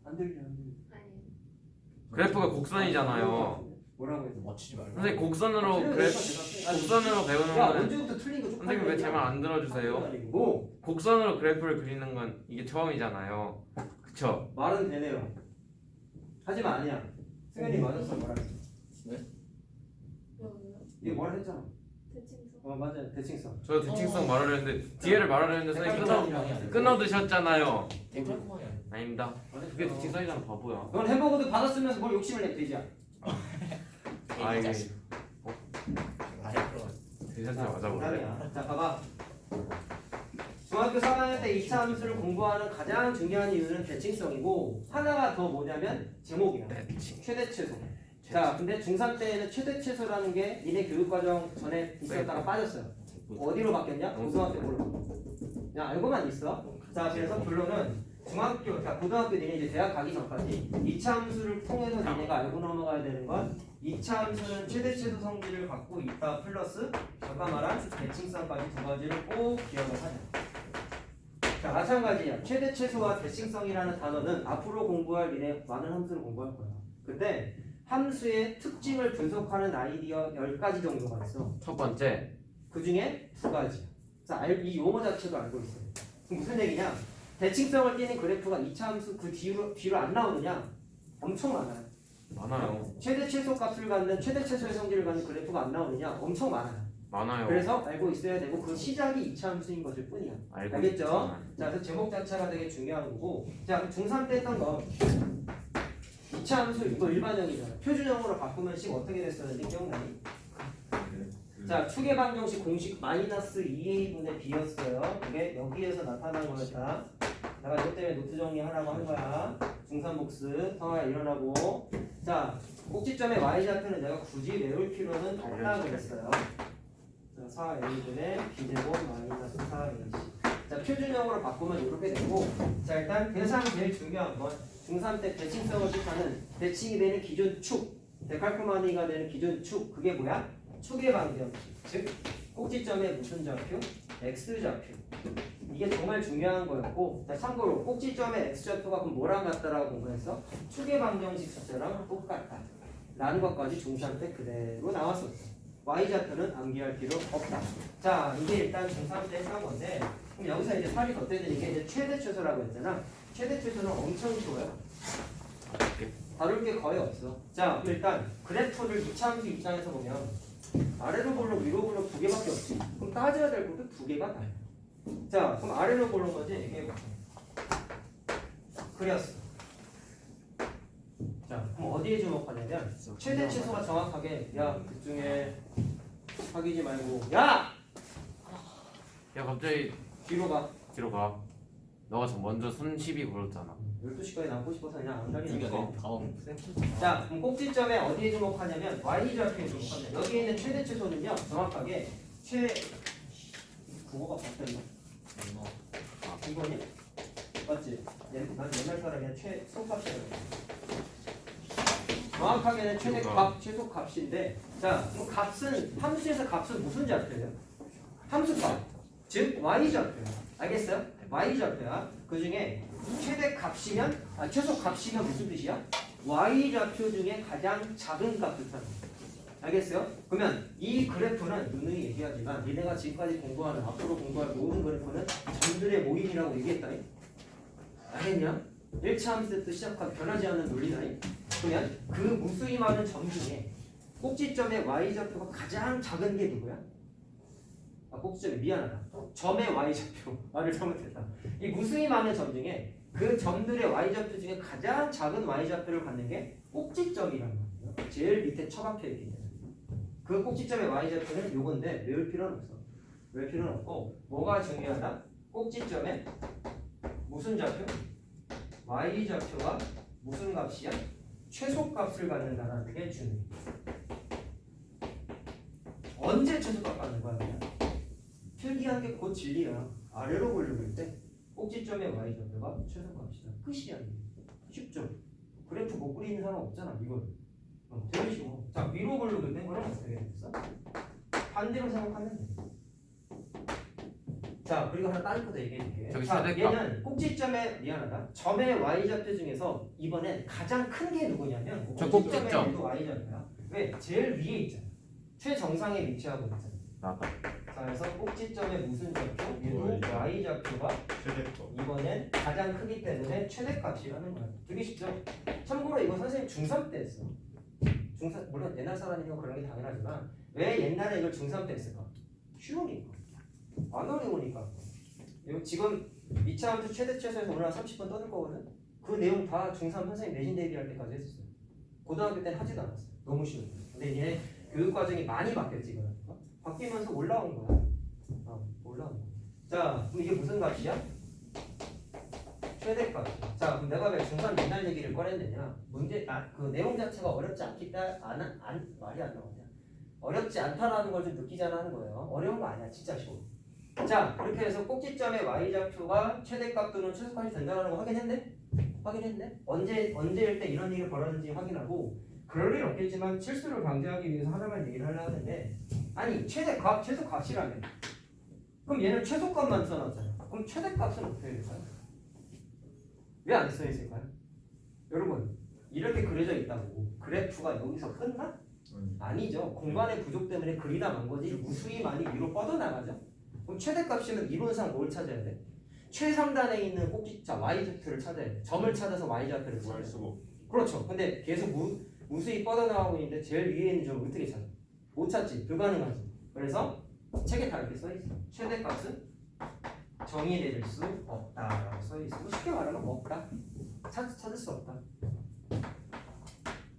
안 들려. 아니. 그래프가 곡선이잖아요. 뭐라고 했어? 맞추지 말고. 선생님 곡선으로 곡선으로 야, 배우는 건 언제부터 틀린 거 선생님 왜 제 말 안 들어주세요? 뭐 곡선으로 그래프를 그리는 건 이게 처음이잖아요. 그쵸? 말은 되네요. 하지만 아니야. 승현이 맞았어. 뭐라 했어? 뭐요? 이게 뭐라 했잖아. 대칭성. 맞아요. 대칭성. 저 대칭성 말을 했는데 뒤에를 말을 했는데 선생님 끊어드셨잖아요. 대표코만이 아니야. 아닙니다. 그게 대칭성이잖아 바보야. 넌 햄버거도 받았으면서 뭘 욕심을 내 돼지야. 아 이게 괜찮지 맞아볼래? 정답이야. 자 봐봐. 중학교 3학년 때 2차 함수를 공부하는 가장 중요한 이유는 대칭성이고 하나가 더 뭐냐면 제목이야. 최대 최소. 자 근데 중3 때에는 최대 최소라는 게 니네 교육과정 전에 있었다가 빠졌어요. 어디로 바뀌었냐? 고등학교로. 그냥 알고만 있어. 자 그래서 결론은 중학교, 자 고등학교 니네 이제 대학 가기 전까지 2차 함수를 통해서 니네가 알고 넘어가야 되는 건 2차 함수는 최대 최소 성질을 갖고 있다 플러스 아까 말한 대칭성까지 두 가지를 꼭 기억을 하자. 자 마찬가지야. 최대 최소와 대칭성이라는 단어는 앞으로 공부할 니네 많은 함수를 공부할 거야. 근데 함수의 특징을 분석하는 아이디어 10가지 정도가 있어. 첫 번째 그 중에 2가지. 자, 이 용어 자체도 알고 있어요. 그럼 무슨 얘기냐? 대칭성을 띠는 그래프가 2차 함수 그 뒤로 안 나오느냐? 엄청 많아요. 많아요. 최대 최소 값을 갖는 최대 최소의 성질을 갖는 그래프가 안 나오느냐? 엄청 많아요. 많아요. 그래서 알고 있어야 되고 그 시작이 2차 함수인 것일 뿐이야. 알고 알겠죠? 있잖아. 자, 그래서 제목 자체가 되게 중요한 거고. 자, 중3 때 했던 거 2차 함수 이거 일반형이잖아. 표준형으로 바꾸면 식 어떻게 됐었는지 기억나니? 자, 축의 방정식 공식 마이너스 2a분의 b였어요. 그게 여기에서 나타난 거였다. 내가 이것 때문에 노트 정리하라고 한 거야. 중3 복습, 성화야 일어나고. 자, 꼭지점의 y좌표는 내가 굳이 외울 필요는 없다 그랬어요. 자, 4a분의 b제곱 마이너스 4ac. 자, 표준형으로 바꾸면 이렇게 되고. 자, 일단 대상 제일 중요한 건 중3 때 대칭성을 뜻하는 대칭이 되는 기존 축, 데칼코마니가 되는 기존 축, 그게 뭐야? 축의 방정식, 즉 꼭지점의 무슨 좌표? x좌표. 이게 정말 중요한 거였고, 자, 참고로 꼭지점의 x좌표가 그럼 뭐랑 같다라고 공부했어? 축의 방정식 숫자랑 똑같다 라는 것까지 중3 때 그대로 나왔었어. y좌표는 암기할 필요 없다. 자, 이게 일단 중3 때 했던 건데, 그럼 여기서 이제 살이 덧대는 게 이제 최대 최소라고 했잖아. 최대 최소는 엄청 쉬워요. 다룰 게 거의 없어. 자, 그럼 일단 그래프를 2차 함수 입장에서 보면 아래로 볼록 위로 볼록 두 개밖에 없지. 그럼 따져야 될 것도 두 개가 다야. 자, 그럼 아래로 볼록 거지 이게 그렸어. 자, 그럼 어디에 주목하냐면 최대 최소가 정확하게 야 그중에 사귀지 말고 야 야 갑자기 뒤로 가. 뒤로 가. 너가 저 먼저 손 시비 걸었잖아. 12시까지 남고 싶어서 그냥 안 가게 이게 됐어. 다음 자, 그럼 꼭지점에 어디에 주목하냐면 y좌표에 주목합니다. 여기에 있는 최대 최소는요 정확하게 국어가 바뀌었나? 이거니? 맞지? 난 옛날 사람이야. 최소값이라고. 정확하게는 최대값, 최소값인데, 자, 그럼 값은 함수에서 값은 무슨 좌표예요? 함수값, 즉 y좌표야. 알겠어요? y좌표야. 그 중에 최대값이면 최소값이면 무슨 뜻이야? y좌표 중에 가장 작은 값을 찾는 거야. 알겠어요? 그러면 이 그래프는 누누이 얘기하지만 얘네가 지금까지 공부하는 앞으로 공부할 모든 그래프는 점들의 모임이라고 얘기했다니. 알겠냐? 1차 함수 때부터 시작한 변하지 않는 논리다니. 그러면 그 무수히 많은 점 중에 꼭지점의 y좌표가 가장 작은 게 누구야? 꼭지점이 미안하다. 점의 y좌표. 말을 잘못했다. 이 무수히 많은 점 중에 그 점들의 y좌표 중에 가장 작은 y좌표를 갖는 게 꼭지점이라는 거예요. 제일 밑에 처박혀 있기 때문에. 그 꼭지점의 y좌표는 요건데 외울 필요는 없어. 외울 필요는 없고 뭐가 중요하다? 꼭지점에 무슨 좌표? y좌표가 무슨 값이야? 최소값을 갖는다는 게 중요해. 언제 최소값 갖는 거야? 그냥? 필기한 게 곧 진리야. 아래로 볼륨일 때 꼭지점의 y좌표가 최소값이다. 끝이야. 쉽죠? 그래프 못 그리는 사람 없잖아. 이걸. 되게 쉬워. 자, 위로 볼륨일 때 그럼 어떻게 됐어? 반대로 생각하면 돼. 자, 그리고 하나 다른 것도 얘기해줄게. 저기 자, 최대값. 얘는 꼭지점의 미안하다. 점의 y좌표 중에서 이번엔 가장 큰 게 누구냐면 저 꼭지점의 꼭지점. 얘도 y좌표야. 왜? 제일 위에 있잖아. 최정상에 위치하고 있잖아. 나가. 자, 그래서 꼭지점의 무슨 좌표? 얘도 y좌표가 최대값. 이번엔 가장 크기 때문에 최대값이라는 거야. 되게 쉽죠? 참고로 이거 선생님 중3 때 했어. 중3, 물론 옛날 사람이면 그런 게 당연하지만 왜 옛날에 이걸 중3 때 했을까? 쉬우니까. 안 어려우니까. 이거 지금 2차 함수 최대 최소에서 오늘 한 30분 떠들 거거든? 그 내용 다 중3 선생님 내신 대비할 때까지 했었어요. 고등학교 때는 하지도 않았어요. 너무 쉬우니까. 근데 이제 교육과정이 많이 바뀌었지. 바뀌면서 올라온 거야. 올라온 거야. 자, 그럼 이게 무슨 값이야? 최대값. 자, 그럼 내가 왜 중간 옛날 얘기를 꺼냈느냐? 그 내용 자체가 어렵지 않기 때문에 말이 안 나오냐? 어렵지 않다라는 걸 좀 느끼잖아 하는 거예요. 어려운 거 아니야, 진짜 쉬워. 자, 그렇게 해서 꼭지점의 y좌표가 최대값 또는 최소값이 된다는 거 확인했네? 언제일 때 이런 일이 벌어지는지 확인하고, 그럴 일 없겠지만 실수를 방지하기 위해서 하나만 얘기를 하려 하는데, 아니 최대값, 최소값이라며. 그럼 얘는 최소값만 써놨잖아. 그럼 최대값은 어떻게 될까요? 왜 안 써있을까요? 여러분, 이렇게 그려져 있다고 그래프가 여기서 끝나? 아니죠. 공간의 부족 때문에 그리다 만 거지 무수히 많이 위로 뻗어나가죠. 그럼 최대값이면 이론상 뭘 찾아야 돼? 최상단에 있는 꼭지점 y좌표를 찾아야 돼. 점을 찾아서 y좌표를 찾아야 돼. 그렇죠. 근데 계속 무수히 뻗어나가고 있는데 제일 위에 있는 점을 어떻게 찾아? 못 찾지. 불가능하지. 그래서 책에 다 이렇게 써있어. 최대값은 정의 내릴 수 없다라고 써있어. 쉽게 말하면 없다. 찾을 수 없다.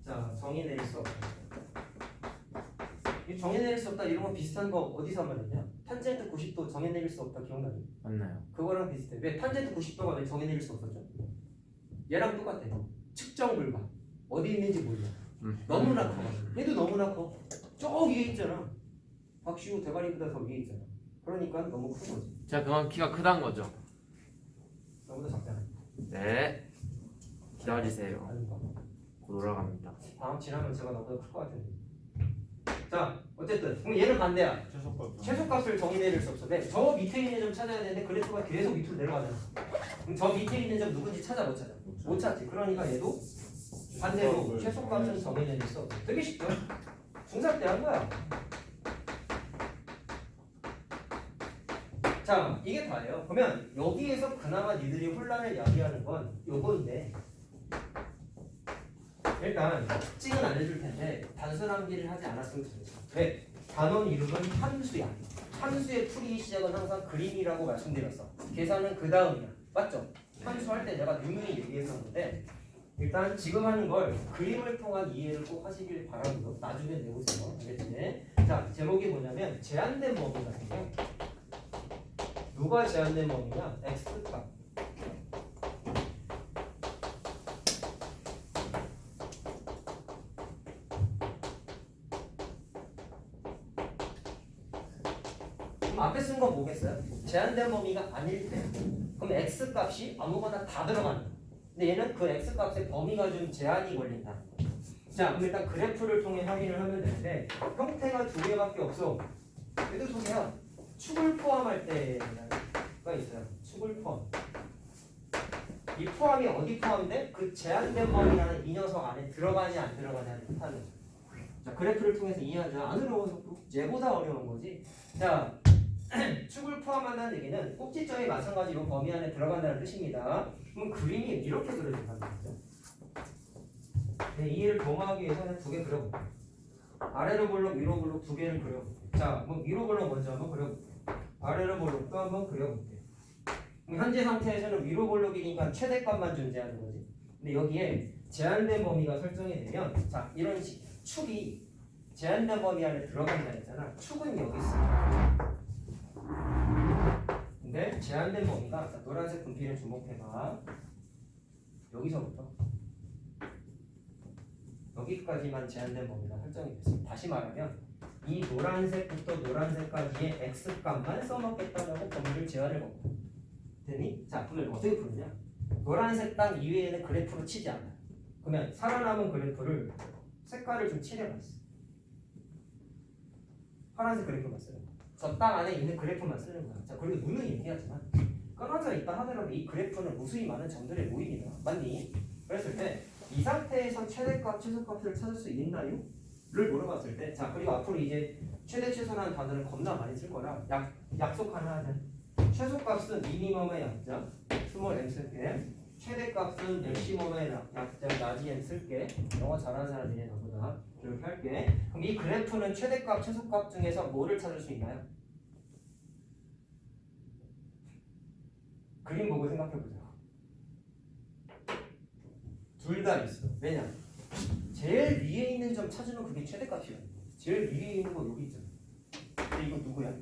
자, 정의 내릴 수 없다. 이 정의 내릴 수 없다 이런 거 비슷한 거 어디서 말했냐? 탄젠트 90도 정의 내릴 수 없다 기억나니? 맞나요? 그거랑 비슷해. 왜 탄젠트 90도가 왜 정의 내릴 수 없었죠? 얘랑 똑같아. 측정 불가. 어디 있는지 몰라. 너무나 커. 얘도 너무나 커. 저 위에 있잖아. 박시우 대가리보다 더 위에 있잖아. 그러니까 너무 큰 거지. 제가 그만 키가 크다는 거죠. 너보다 작잖아. 네. 기다리세요. 아닌가? 곧 올라갑니다. 다음 지나면 제가 너보다 클 것 같은데. 자, 어쨌든 그럼 얘는 반대야. 최소값을 정의 내릴 수 없어. 네, 저 밑에 있는 점 찾아야 되는데 그래프가 계속 밑으로 내려가잖아. 그럼 저 밑에 있는 점 누군지 찾아 못 찾아? 못 찾지. 그러니까 얘도 반대로 최소값은 정의 내릴 수 없어. 되게 쉽죠? 중3 때 한 거야. 자, 이게 다예요. 그러면 여기에서 그나마 니들이 혼란을 야기하는 건 요거인데, 일단 특징은 알려줄 텐데 단순함기를 하지 않았으면 좋겠어. 왜? 단원 이름은 함수야. 함수의 풀이 시작은 항상 그림이라고 말씀드렸어. 계산은 그 다음이야. 맞죠? 함수 할 때 내가 누누이 얘기했었는데, 일단 지금 하는 걸 그림을 통한 이해를 꼭 하시길 바랍니다. 나중에 내보세요. 알겠지? 자, 제목이 뭐냐면 제한된 범위거든요. 누가 제한된 범위냐? x값. 그럼 앞에 쓴 건 뭐겠어요? 제한된 범위가 아닐 때. 그럼 x값이 아무거나 다 들어가는 거야. 근데 얘는 그 x값의 범위가 좀 제한이 걸린다. 자, 그럼 일단 그래프를 통해 확인을 하면 되는데 형태가 두 개밖에 없어. 얘도 두 개야. 축을 포함할 때가 있어요. 축을 포함. 이 포함이 어디 포함돼? 그 제한된 범위라는 이 녀석 안에 들어가냐 안 들어가냐를 뜻하는 거야. 자, 그래프를 통해서 이해하자. 안 어려워서 얘보다 어려운 거지. 자, 축을 포함한다는 얘기는 꼭지점이 마찬가지로 범위 안에 들어간다는 뜻입니다. 그럼 그림이 이렇게 그려진다는 거죠. 네, 이해를 도모하기 위해서는 두 개 그려볼게요. 아래로 볼록, 위로 볼록 두 개를 그려볼게요. 자, 그럼 위로 볼록 먼저 한번 그려볼게요. 아래로 볼록도 한번 그려볼게요. 그럼 현재 상태에서는 위로 볼록이니까 최대값만 존재하는 거지. 근데 여기에 제한된 범위가 설정이 되면, 자, 이런 축이 제한된 범위 안에 들어간다 했잖아. 축은 여기 있어. 근데 제한된 범위가, 자, 노란색 분필에 주목해봐. 여기서부터 여기까지만 제한된 범위가 설정이 됐어. 다시 말하면 이 노란색부터 노란색까지의 x값만 써먹겠다라고 범위를 제한을 먹고 되니? 자, 그걸 어떻게 푸느냐? 노란색 땅 이외에는 그래프로 치지 않아요. 그러면 살아남은 그래프를 색깔을 좀 칠해봤어. 파란색 그래프만 쓰는 거야. 저 땅 안에 있는 그래프만 쓰는 거야. 자, 그리고 누누이 얘기하지만 끊어져 있다 하더라도 이 그래프는 무수히 많은 점들의 모임이다. 맞니? 그랬을 때 이 상태에서 최대값, 최소값을 찾을 수 있나요? 를 물어봤을 때, 자, 그리고 앞으로 이제 최대, 최소라는 단어를 겁나 많이 쓸 거라 약속 하나 하자. 최소값은 미니멈의 약자 스몰 m 쓸게. 최대값은 맥시멈의 약자 라지 m 쓸게. 영어 잘하는 사람들이 나보다 이렇게 할게. 그럼 이 그래프는 최대값, 최소값 중에서 뭐를 찾을 수 있나요? 그림 보고 생각해보자. 둘 다 있어. 왜냐? 제일 위에 있는 점 찾으면 그게 최대값이야. 제일 위에 있는 거 여기 있잖아. 근데 이거 누구야?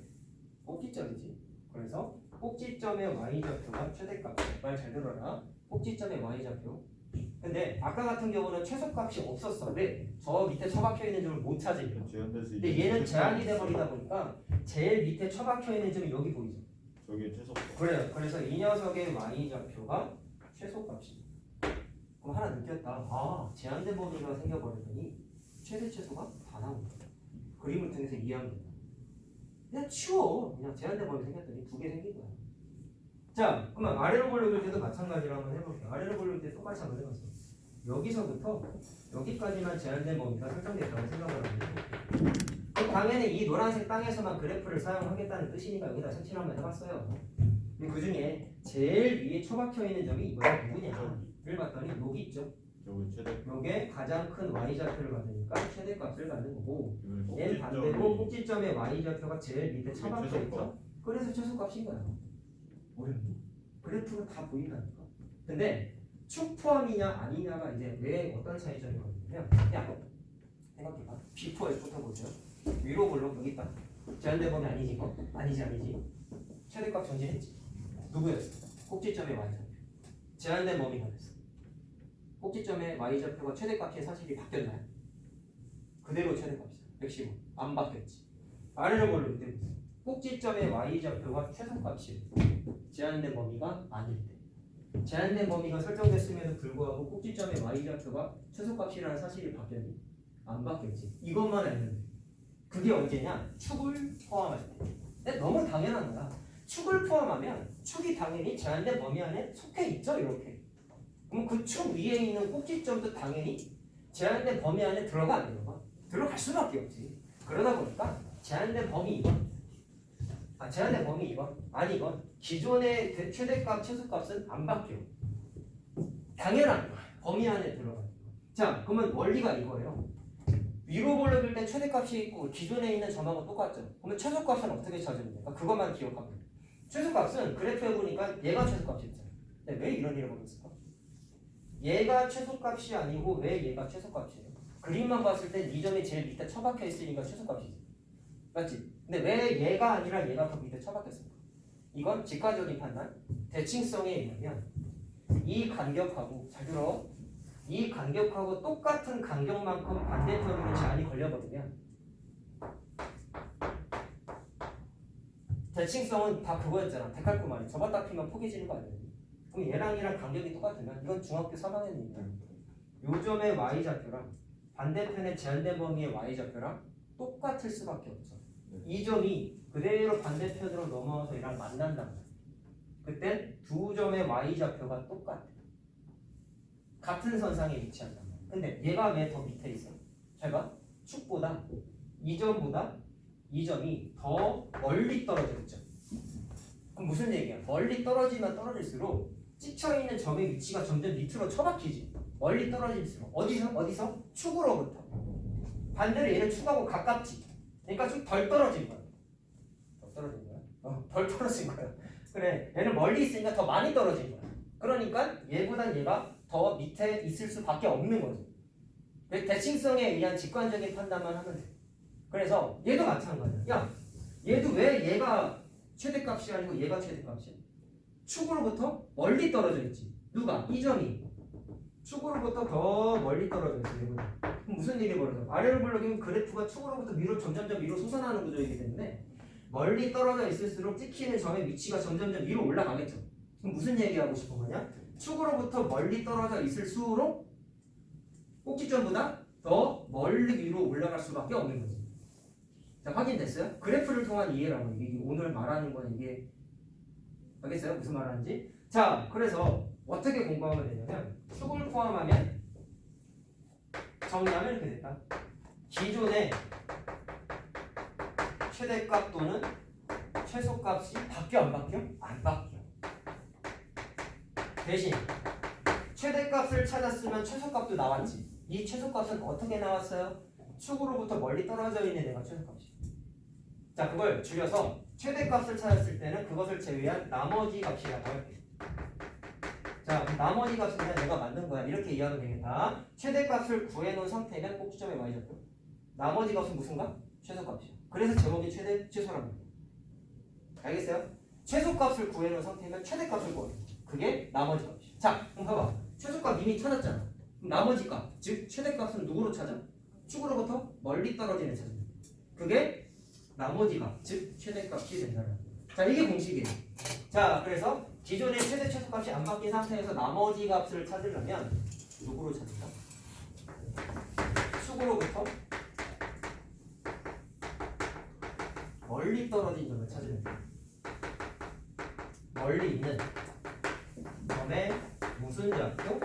꼭지점이지. 그래서 꼭지점의 y좌표가 최대값. 말 잘 들어라. 꼭지점의 y좌표. 근데 아까 같은 경우는 최소값이 없었어. 왜? 저 밑에 처박혀 있는 점을 못 찾으니까. 근데 얘는 제한이 돼버리다 보니까 제일 밑에 처박혀 있는 점이 여기 보이죠. 저게 최소. 그래요. 그래서 이 녀석의 y좌표가 최소값이다. 그럼 하나 느꼈다. 아, 제한된 범위가 생겨버리더니 최소가 다 나온다. 그림을 통해서 이해하면 된다. 그냥 치워. 그냥 제한된 범위 생겼더니 두 개 생긴 거야. 자, 그러면 아래로 볼록일 때도 마찬가지로 한번 해볼게요. 아래로 볼록일 때 똑같이 한번 해봤어. 여기서부터 여기까지만 제한된 범위가 설정됐다고 생각을 하면 당연히 이 노란색 땅에서만 그래프를 사용하겠다는 뜻이니까 여기다 색칠 한번 해봤어요. 근데 그 중에 제일 위에 처박혀 있는 점이 이거야 누구냐를 봤더니 여기 있죠. 저게 최대. 요게 가장 큰 y좌표를 받으니까 최대값을 갖는 거고 이걸 얘는 반대로 꼭지점의 y좌표가 제일 밑에 이게 처박혀 최소값. 있죠. 그래서 최소값인 거야. 어렵니? 그래프가 다 보인다니까. 근데 축 포함이냐 아니냐가 이제 왜 어떤 차이점이 거든요. 야, 생각해봐. 비포 애프터 보세요. 위로 볼록 여기 있다. 제한된 범위 아니지 이거? 아니지. 최대값 전진했지. 누구였어? 꼭지점의 y좌표. 제한된 범위가 됐어. 꼭지점의 y좌표가 최대값의 사실이 바뀌었나요? 그대로 최대값이야. 115. 안 바뀌었지. 아래로 볼록 이때 보세요. 꼭지점의 y좌표가 최소값이에요. 제한된 범위가 아닐 때. 제한된 범위가 설정됐음에도 불구하고 꼭지점의 y좌표가 최소값이라는 사실이 바뀌었니? 안 바뀌었지. 이것만 알면 돼. 그게 언제냐? 축을 포함할 때. 근데 너무 당연한 거야. 축을 포함하면 축이 당연히 제한된 범위 안에 속해 있죠. 이렇게. 그럼 그 축 위에 있는 꼭지점도 당연히 제한된 범위 안에 들어가 안 들어가? 들어갈 수밖에 없지. 그러다 보니까 제한된 범위 2번. 제한된 범위 2번. 아니 이건 기존의 최대값, 최소값은 안 바뀌어. 당연한 거야. 범위 안에 들어가. 자, 그러면 원리가 이거예요. 위로 볼록일 때 최대값이 있고 기존에 있는 점하고 똑같죠. 그러면 최소값은 어떻게 찾으면 될까? 그것만 기억하면 돼. 최소값은 그래프에 보니까 얘가 최소값이었잖아. 근데 왜 이런 일을 벌였을까? 얘가 최소값이 아니고 왜 얘가 최소값이에요? 그림만 봤을 때 이 점이 제일 밑에 처박혀 있으니까 최소값이지. 맞지? 근데 왜 얘가 아니라 얘가 더 밑에 처박혔을까? 이건 직관적인 판단, 대칭성에 의하면 이 간격하고 잘 들어. 이 간격하고 똑같은 간격만큼 반대편으로 제한이 걸려버리면 대칭성은 다 그거였잖아. 데칼코마니. 접었다 피면 포개지는 거 아니야? 그럼 얘랑 얘랑 간격이 똑같으면 이건 중학교 3학년 얘기야. 요 점의 y좌표랑 반대편의 제한된 범위의 y좌표랑 똑같을 수밖에 없죠. 이 점이 그대로 반대편으로 넘어와서 얘랑 만난단 말이야. 그땐 두 점의 y좌표가 똑같아. 같은 선상에 위치한단 말이야. 근데 얘가 왜 더 밑에 있어? 잘 봐. 축보다 이 점보다 이 점이 더 멀리 떨어져 있죠. 그럼 무슨 얘기야? 멀리 떨어지면 떨어질수록 찍혀있는 점의 위치가 점점 밑으로 처박히지. 멀리 떨어질수록 어디서? 축으로부터. 반대로 얘는 축하고 가깝지. 그러니까 좀 덜 떨어진 거야. 덜 떨어진 거야? 덜 떨어진 거야. 그래, 얘는 멀리 있으니까 더 많이 떨어진 거야. 그러니까 얘보단 얘가 더 밑에 있을 수밖에 없는 거지. 대칭성에 의한 직관적인 판단만 하면 돼. 그래서 얘도 마찬가지야. 야, 얘도 왜 얘가 최대값이 아니고 얘가 최대값이야? 축으로부터 멀리 떨어져 있지. 누가? 이 점이 축으로부터 더 멀리 떨어져 있어. 얘보다. 그럼 무슨 일이 벌어져? 아래로 볼록이면 그래프가 축으로부터 위로 점점점 위로 솟아나는 구조이기 때문에 멀리 떨어져 있을수록 찍히는 점의 위치가 점점점 위로 올라가겠죠. 그럼 무슨 얘기하고 싶은 거냐? 축으로부터 멀리 떨어져 있을수록 꼭지점보다 더 멀리 위로 올라갈 수밖에 없는 거지. 자, 확인됐어요? 그래프를 통한 이해라고. 이게 오늘 말하는 건 이게 알겠어요? 무슨 말하는지? 자, 그래서 어떻게 공부하면 되냐면 축을 포함하면 정리하면 이렇게 됐다. 기존의 최대값 또는 최소값이 바뀌어 안 바뀌어? 안 바뀌어. 대신 최대값을 찾았으면 최소값도 나왔지. 이 최소값은 어떻게 나왔어요? 축으로부터 멀리 떨어져 있는 애가 최소값이야. 자, 그걸 줄여서 최대값을 찾았을 때는 그것을 제외한 나머지 값이라고 할게. 자, 나머지 값은 그냥 내가 만든 거야. 이렇게 이해하면 되겠다. 최대값을 구해놓은 상태면 꼭지점의 y좌표. 나머지 값은 무슨 값? 최소값이야. 그래서 제목이 최대 최소라는 거야. 알겠어요? 최소값을 구해놓은 상태면 최대값을 구해. 그게 나머지 값이야. 자, 그럼 봐봐. 최소값 이미 찾았잖아. 그럼 나머지 값, 즉 최대값은 누구로 찾아? 축으로부터 멀리 떨어지는 찾으면 돼. 그게 나머지 값, 즉 최대값이 된다는 거야. 자, 이게 공식이에요. 자, 그래서 기존의 최대 최소값이 안 바뀐 상태에서 나머지 값을 찾으려면 누구로 찾을까? 축으로부터 멀리 떨어진 점을 찾으면 돼. 멀리 있는 점의 무슨 좌표?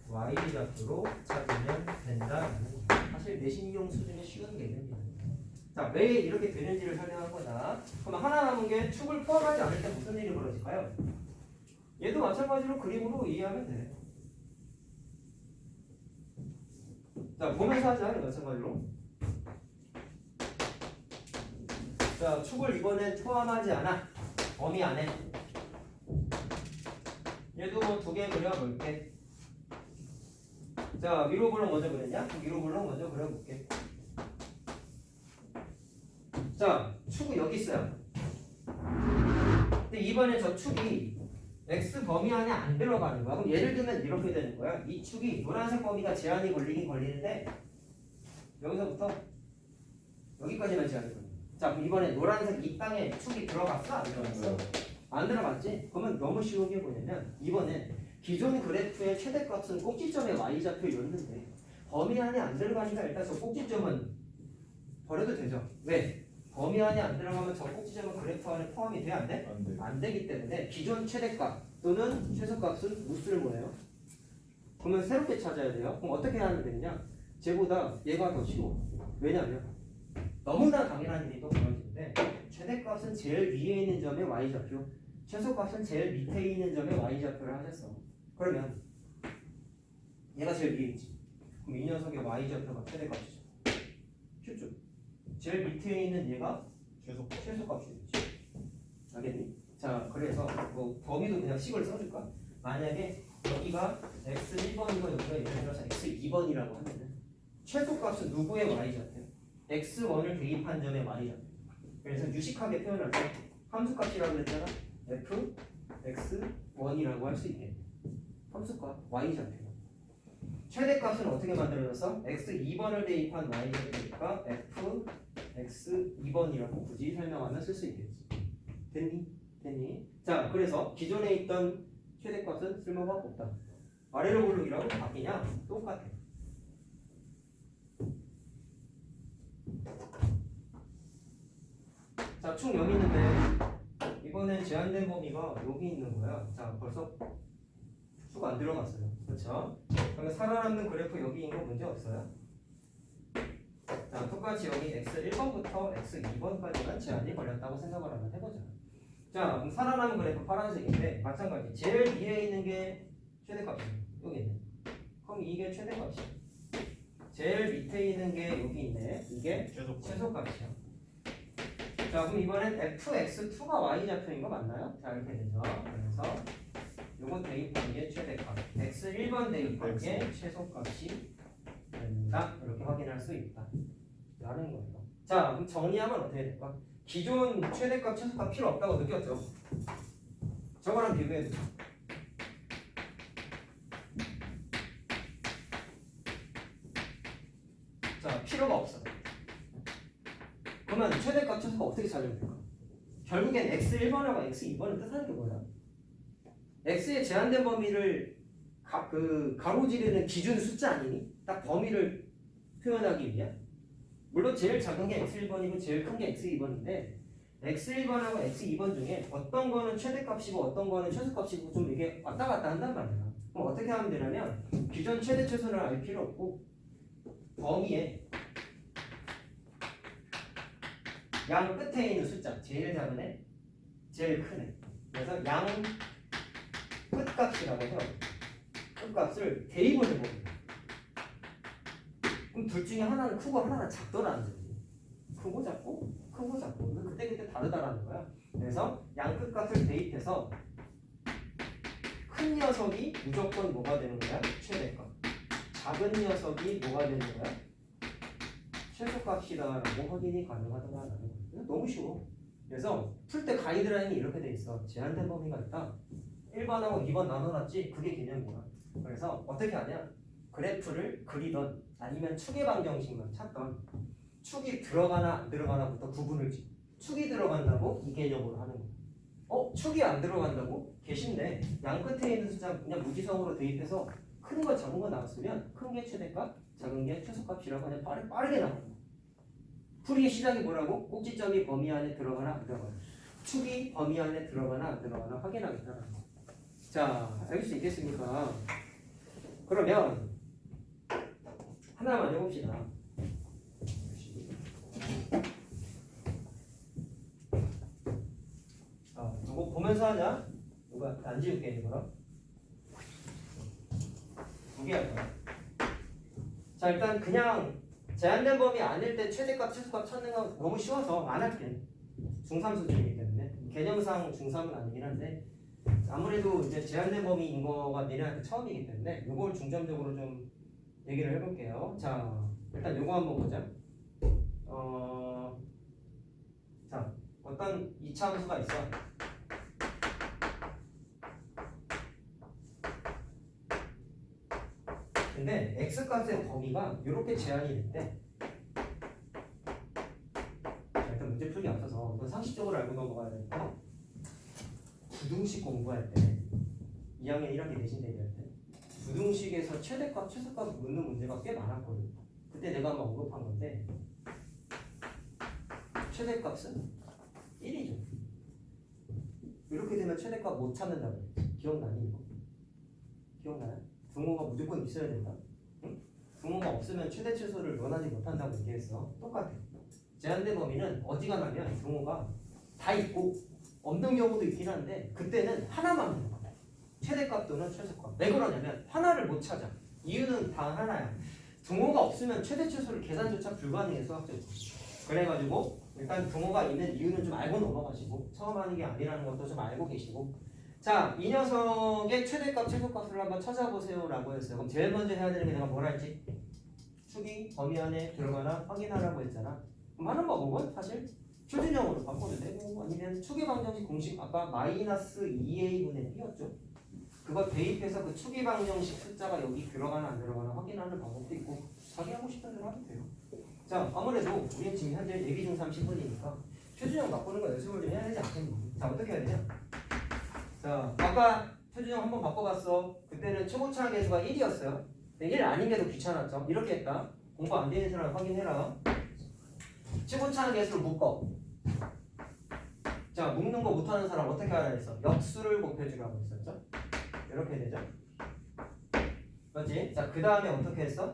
y좌표로 찾으면 된다는 거야. 사실 내신용 수준의 쉬운 개념이야. 자, 왜 이렇게 되는지를 설명한 거다. 그럼 하나 남은 게 축을 포함하지 않을 때 무슨 일이 벌어질까요? 얘도 마찬가지로 그림으로 이해하면 돼. 자, 보면서 하자. 마찬가지로. 자, 축을 이번엔 포함하지 않아. 범위 안에. 얘도 뭐 두 개 그려볼게. 자, 위로 블록 먼저 그렸냐? 위로 블록 먼저 그려볼게. 자, 축이 여기 있어요. 근데 이번에 저 축이 x 범위 안에 안 들어가는 거야. 그럼 예를 들면 이렇게 되는 거야. 이 축이 노란색 범위가 제한이 걸리긴 걸리는데 여기서부터 여기까지만 제한이 걸려. 자, 그럼 이번에 노란색 이 땅에 축이 들어갔어? 안 들어갔어? 안 들어갔지? 그러면 너무 쉬운 게 뭐냐면 이번엔 기존 그래프의 최대값은 꼭지점의 y좌표였는데 범위 안에 안 들어가니까 일단 저 꼭지점은 버려도 되죠. 왜? 범위 안에 안 들어가면 저 꼭지점은 그래프 안에 포함이 돼? 안 돼? 안 돼. 안 되기 때문에 기존 최대값 또는 최소값은 무쓸모예요. 그러면 새롭게 찾아야 돼요. 그럼 어떻게 하면 되느냐? 쟤보다 얘가 더 쉬워. 왜냐면 너무나 당연한 일이 또 벌어지는데 최대값은 제일 위에 있는 점의 y좌표, 최소값은 제일 밑에 있는 점의 y좌표를 하셨어. 그러면 얘가 제일 위에 있지. 그럼 이 녀석의 y좌표가 최대값이죠. 쉽죠? 제일 밑에 있는 얘가 최소값이겠지. 알겠니? 자, 그래서 뭐 범위도 그냥 식을 써줄까? 만약에 여기가 x 1번이고 여기가 예를 들어서 x 2번이라고 하면은 최소값은 누구의 y좌표? x1을 대입한 점의 y좌표. 그래서 유식하게 표현할 때 함수값이라고 했잖아. f x1이라고 할 수 있겠네. 함수값 y좌표. 최대값은 어떻게 만들어졌어? x2번을 대입한 y좌표니까 f x2번이라고 굳이 설명하면 쓸 수 있겠지. 됐니? 됐니? 자, 그래서 기존에 있던 최대값은 쓸모가 없다. 아래로 블록이라고 바뀌냐? 똑같아. 자, 축 여기 있는데 이번엔 제한된 범위가 여기 있는 거야. 자, 벌써 수가 안 들어갔어요. 그렇죠? 그러면 살아남는 그래프 여기 있는 거 문제 없어요? 자, 똑같이 여기 x1번부터 x2번까지만 제한이 걸렸다고 생각을 한번 해보자. 자, 그럼 살아남은 그래프 파란색인데 마찬가지. 제일 위에 있는 게 최대값이에요. 여기 있네. 그럼 이게 최대값이야. 제일 밑에 있는 게 여기 있네. 이게 최소값이야. 자, 그럼 이번엔 fx2가 y좌표인 거 맞나요? 자, 이렇게 되죠. 그래서 요거 대입한 게 최대값, x1번 대입한 게 최소값이 된다. 이렇게 확인할 수 있다. 라는 거예요. 자, 그럼 정리하면 어떻게 될까? 기존 최대값, 최소값 필요 없다고 느꼈죠? 저거랑 비교해 보죠. 자, 필요가 없어. 그러면 최대값, 최소값 어떻게 찾으면 될까? 결국엔 x1번하고 x2번을 뜻하는 게 뭐야? x의 제한된 범위를 가로지르는 기준 숫자 아니니? 딱 범위를 표현하기 위한? 물론 제일 작은 게 x1번이고 제일 큰 게 x2번인데 x1번하고 x2번 중에 어떤 거는 최대값이고 어떤 거는 최소값이고 좀 이게 왔다 갔다 한단 말이야. 그럼 어떻게 하면 되냐면 기존 최대 최소를 알 필요 없고 범위에 양 끝에 있는 숫자 제일 작은 애, 제일 큰 애. 그래서 양 끝값이라고 해요. 끝값을 대입을 해봅니다. 그럼 둘 중에 하나는 크고 하나는 작더라는 거지. 크고 작고 크고 작고 그때 다르다라는 거야. 그래서 양 끝값을 대입해서 큰 녀석이 무조건 뭐가 되는 거야? 최대값. 작은 녀석이 뭐가 되는 거야? 최소값이다라고 확인이 가능하다라는 거예요. 너무 쉬워. 그래서 풀 때 가이드라인이 이렇게 돼 있어. 제한된 범위가 있다. 1번하고 2번 나눠놨지? 그게 개념이야. 그래서 어떻게 하냐? 그래프를 그리던 아니면 축의 방정식만 찾던 축이 들어가나 안 들어가나부터 구분을 지. 축이 들어간다고 이 개념으로 하는 거야. 축이 안 들어간다고? 계신데 양 끝에 있는 숫자 그냥 무지성으로 대입해서 큰 거 작은 거 나왔으면 큰 게 최대값, 작은 게 최소값이라고 그냥 빠르게 나오는 거야. 풀이의 시작이 뭐라고? 꼭지점이 범위 안에 들어가나 안 들어가나. 축이 범위 안에 들어가나 안 들어가나 확인하겠다는 거. 자, 알릴 수 있겠습니까? 그러면 하나만 해봅시다. 누구 보면서 하냐? 누가 안 지울게 일부러. 두 개 할 거야. 자, 일단 그냥 제한된 범위 아닐 때 최대값, 최소값 찾는 건 너무 쉬워서 안 할게. 중3 수준이기 때문에 개념상 중3은 아니긴 한데 아무래도 이제 제한된 범위인 거가 내년한테 처음이기 때문에 이걸 중점적으로 좀 얘기를 해볼게요. 자, 일단 요거 한번 보자. 자, 어떤 이차함수가 있어. 근데 x값의 범위가 이렇게 제한이 됐대. 자, 일단 문제 풀기 앞서서 이건 상식적으로 알고 넘어가야 되니까 부등식 공부할 때 2학년 1학기 내신 대비할 때 부등식에서 최대값, 최소값 묻는 문제가 꽤 많았거든. 그때 내가 한번 언급한 건데 최대값은 1이죠. 이렇게 되면 최대값 못 찾는다고 했지. 기억나니 이거? 기억나요? 등호가 무조건 있어야 된다. 응? 등호가 없으면 최대 최소를 논하지 못한다고 얘기했어. 똑같아. 제한된 범위는 어지간하면 등호가 다 있고 없는 경우도 있긴 한데 그때는 하나만 있는 거야. 최대값 또는 최소값. 왜 그러냐면 하나를 못 찾아. 이유는 단 하나야. 등호가 없으면 최대 최소를 계산조차 불가능해 수학적으로. 그래가지고 일단 등호가 있는 이유는 좀 알고 넘어가시고 처음 하는 게 아니라는 것도 좀 알고 계시고. 자, 이 녀석의 최대값, 최소값을 한번 찾아보세요 라고 했어요. 그럼 제일 먼저 해야 되는 게 내가 뭐라 했지? 축이 범위 안에 들어가나 확인하라고 했잖아. 그럼 하는 방법은 사실 표준형으로 바꿔도 되고 아니면 축의 방정식 공식 아까 마이너스 2a분의 b였죠. 그거 대입해서 그 축의 방정식 숫자가 여기 들어가나 안 들어가나 확인하는 방법도 있고 자기 하고 싶은 대로 하도 돼요. 자, 아무래도 우리는 지금 현재 예비 중 30분이니까 표준형 바꾸는 거 연습을 좀 해야 되지 않겠니? 자, 어떻게 해야 되냐? 자, 아까 표준형 한번 바꿔봤어. 그때는 최고차항 계수가 1이었어요. 1 아닌 게도 귀찮았죠. 이렇게 했다. 공부 안 되는 사람 확인해라. 최고차항 계수를 묶어. 자, 묶는 거 못하는 사람 어떻게 하라 했어? 역수를 곱해주라고 했었죠. 이렇게 되죠. 그렇지? 자, 그 다음에 어떻게 했어?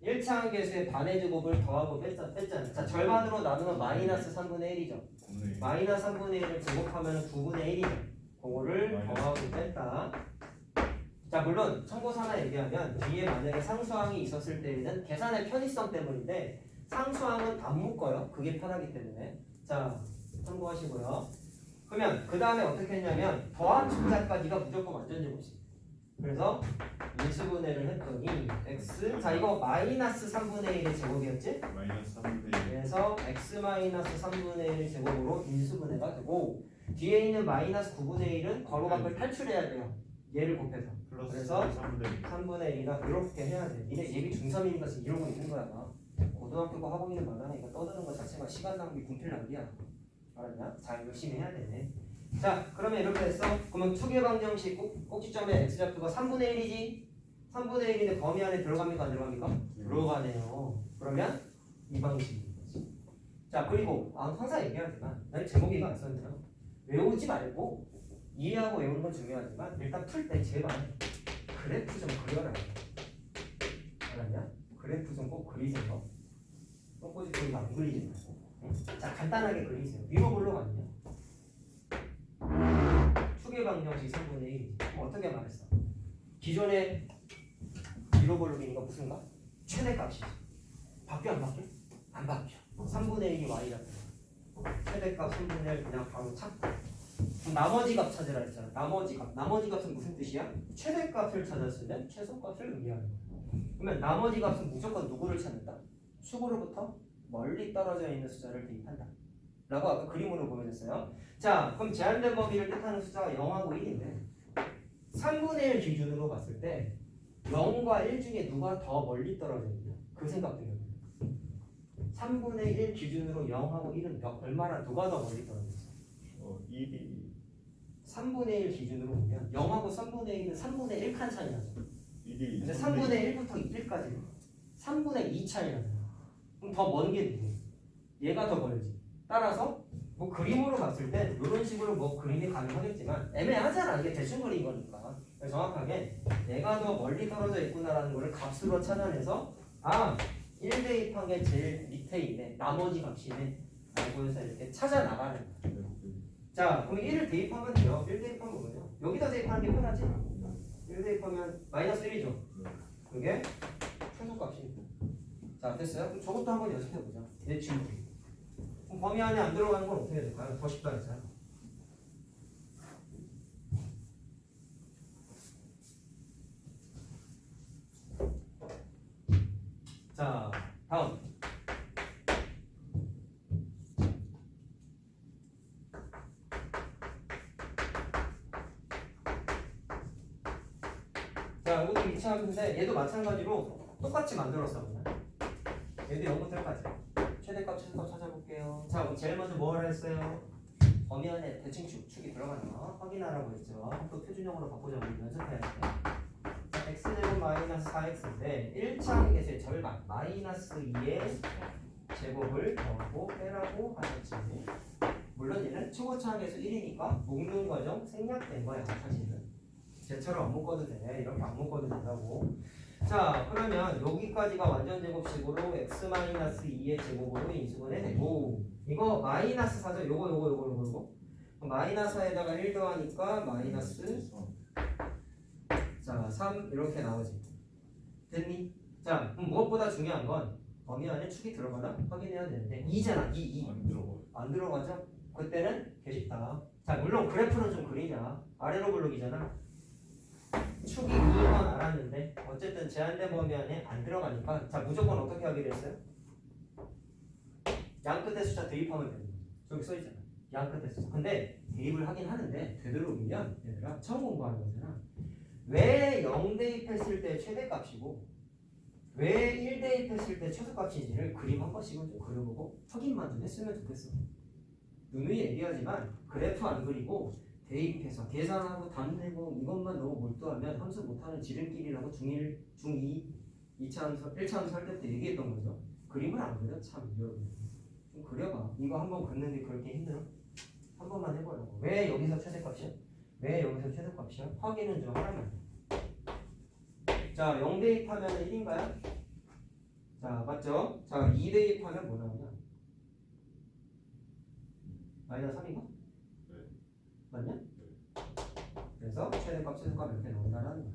1차항 계수의 반의 제곱을 더하고 뺐잖아. 자, 절반으로 나누면 마이너스 3분의 1이죠. 마이너스 3분의 1을 제곱하면 9분의 1이죠. 그거를 더하고 뺐다. 자, 물론 참고서 하나 얘기하면 뒤에 만약에 상수항이 있었을 때에는 계산의 편의성 때문인데 상수항은 안 묶어요. 그게 편하기 때문에. 자, 참고하시고요. 그러면 그 다음에 어떻게 했냐면 더한 숫자까지가 무조건 완전 제곱식. 그래서 인수분해를 했더니 x, 자 이거 마이너스 3분의 1의 제곱이었지? 마이너스 3분의 1. 그래서 x 마이너스 3분의 1 제곱으로 인수분해가 되고 뒤에 있는 마이너스 9분의 1은 괄호 밖을 탈출해야 돼요. 얘를 곱해서. 플러스 그래서 3분의 3분의 1가 이렇게 해야 돼. 니네 예비 중3이니까 지금 이러고 있는 거야. 고등학교가 하고 있는 만화니까 떠드는 거 자체가 시간 낭비, 분필 낭비야. 알았냐? 잘 열심히 해야 되네. 자, 그러면 이렇게 했어. 그러면 축의 방정식 꼭지점의 x좌표가 3분의 1이지? 3분의 1인데 범위 안에 들어갑니까? 안 들어갑니까? 들어가네요. 그러면 이 방식인 거지. 자, 그리고 항상 얘기하지만 난 제목이가 안 써있잖아. 외우지 말고 이해하고 외우는 건 중요하지만 일단 풀 때 제발 그래프 좀 그려라. 알았냐? 그래프 좀 꼭 그리세요. 똥꼬지 그림 안 그리지 말고. 응? 자, 간단하게 그리세요. 위로 볼록 아니냐? 축의 방정식 3분의 1. 어떻게 말했어? 기존의 위로 볼록이니까 무슨가? 최대값이지. 바뀌어 안 바뀌어? 안 바뀌어. 3분의 1이 y다. 최대값 3분의 1 그냥 바로 찾고. 그럼 나머지 값 찾으라 했잖아. 나머지 값. 나머지 값은 무슨 뜻이야? 최대값을 찾았으면 최소값을 의미하는 거야. 그러면 나머지 값은 무조건 누구를 찾는다? 축으로부터 멀리 떨어져 있는 숫자를 대입한다 라고 아까 그림으로 보여줬어요. 자, 그럼 제한된 범위를 뜻하는 숫자가 0하고 1인데 3분의 1 기준으로 봤을 때 0과 1 중에 누가 더 멀리 떨어져 있냐 그 생각 들어요. 3분의 1 기준으로 0하고 1은 얼마나 누가 더 멀리 떨어져 있어? 1이 3분의 1 기준으로 보면 0하고 3분의 1은 3분의 1칸 차이 나죠. 1이 근데 3분의 1부터 1까지 3분의 2 차이 나잖아. 그럼 더 먼 게 누구야? 얘가 더 멀지. 따라서 뭐 그림으로 봤을 때 이런 식으로 뭐 그림이 가능하겠지만 애매하잖아. 이게 대충 그린 거니까. 그래서 정확하게 얘가 더 멀리 떨어져 있구나라는 거를 값으로 찾아내서 1 대입한 게 제일 밑에 있네. 나머지 값이네. 라고 해서 이렇게 찾아 나가는 거야. 자, 그럼 1을 대입하면 돼요. 1 대입하면 뭐죠? 여기다 대입하는 게 편하지? 1 대입하면 마이너스 1이죠. 그게 최소값이니까. 자, 됐어요? 그럼 저것도 한번 연습해보자. 얘 지우기. 그럼 범위 안에 안 들어가는 건 어떻게 될까요? 더 쉽다 했잖아. 자, 다음. 자, 이것도 2차 함수인데 얘도 마찬가지로 똑같이 만들었어. 얘도 0부터 1까지. 최대값, 최소값 찾아볼게요. 자, 그럼 제일 먼저 뭘 했어요? 범위 안에 대칭 축이 들어가나 확인하라고 했죠. 또 표준형으로 바꾸자고 연습해야지. 자, x제곱 마이너스 4x인데 1차 함수의 절반 마이너스 2의 제곱을 넣고 빼라고 하셨지. 물론 얘는 초고차항에서 1이니까 묶는 과정 생략된 거야 사실은. 쟤처럼 안 묶어도 돼. 이렇게 안 묶어도 된다고. 자, 그러면 여기까지가 완전 제곱식으로 x-2의 제곱으로 인수분해 되고 이거 마이너스 4죠. 요거 그럼 마이너스 4에다가 1 더하니까 마이너스 자, 3 이렇게 나오지. 됐니? 자, 그럼 무엇보다 중요한 건 범위 안에 축이 들어가나 확인해야 되는데 2잖아. 2 안 들어가. 안 들어가죠? 그때는 개쉽다. 자, 물론 그래프는 좀 그리자. 아래로 블록이잖아. 축이 2건 알았는데 어쨌든 제한된 범위 안에 안 들어가니까 자, 무조건 어떻게 하기로 했어요? 양 끝에 숫자 대입하면 됩니다. 저기 써있잖아. 양 끝에 숫자. 근데 대입을 하긴 하는데 되도록이면 얘들아 처음 공부하는 거잖아. 왜 0 대입했을 때 최대값이고 왜 1 대입했을 때 최소값인지를 그림 한 번씩은 좀 그려보고 확인만 좀 했으면 좋겠어. 누누이 얘기하지만 그래프 안 그리고 대입해서 계산하고 답 내고 이것만 너무 몰두하면 함수 못하는 지름길이라고 중1, 중2, 2차 함수, 1차 함수 할 때부터 얘기했던 거죠. 그림을 안 그려 참 여러분. 좀 그려봐. 이거 한번 긋는 게 그렇게 힘들어? 한 번만 해보라고. 왜 여기서 최대값이야? 왜 여기서 최소값이야? 확인은 좀 하라면. 자, 0 대입하면 1인가요? 자, 맞죠? 자, 2 대입하면 뭐 나오냐? 마이너스 3인가? 네. 맞냐? 그래서 최대값, 최소값 이렇게 나온다는 거야.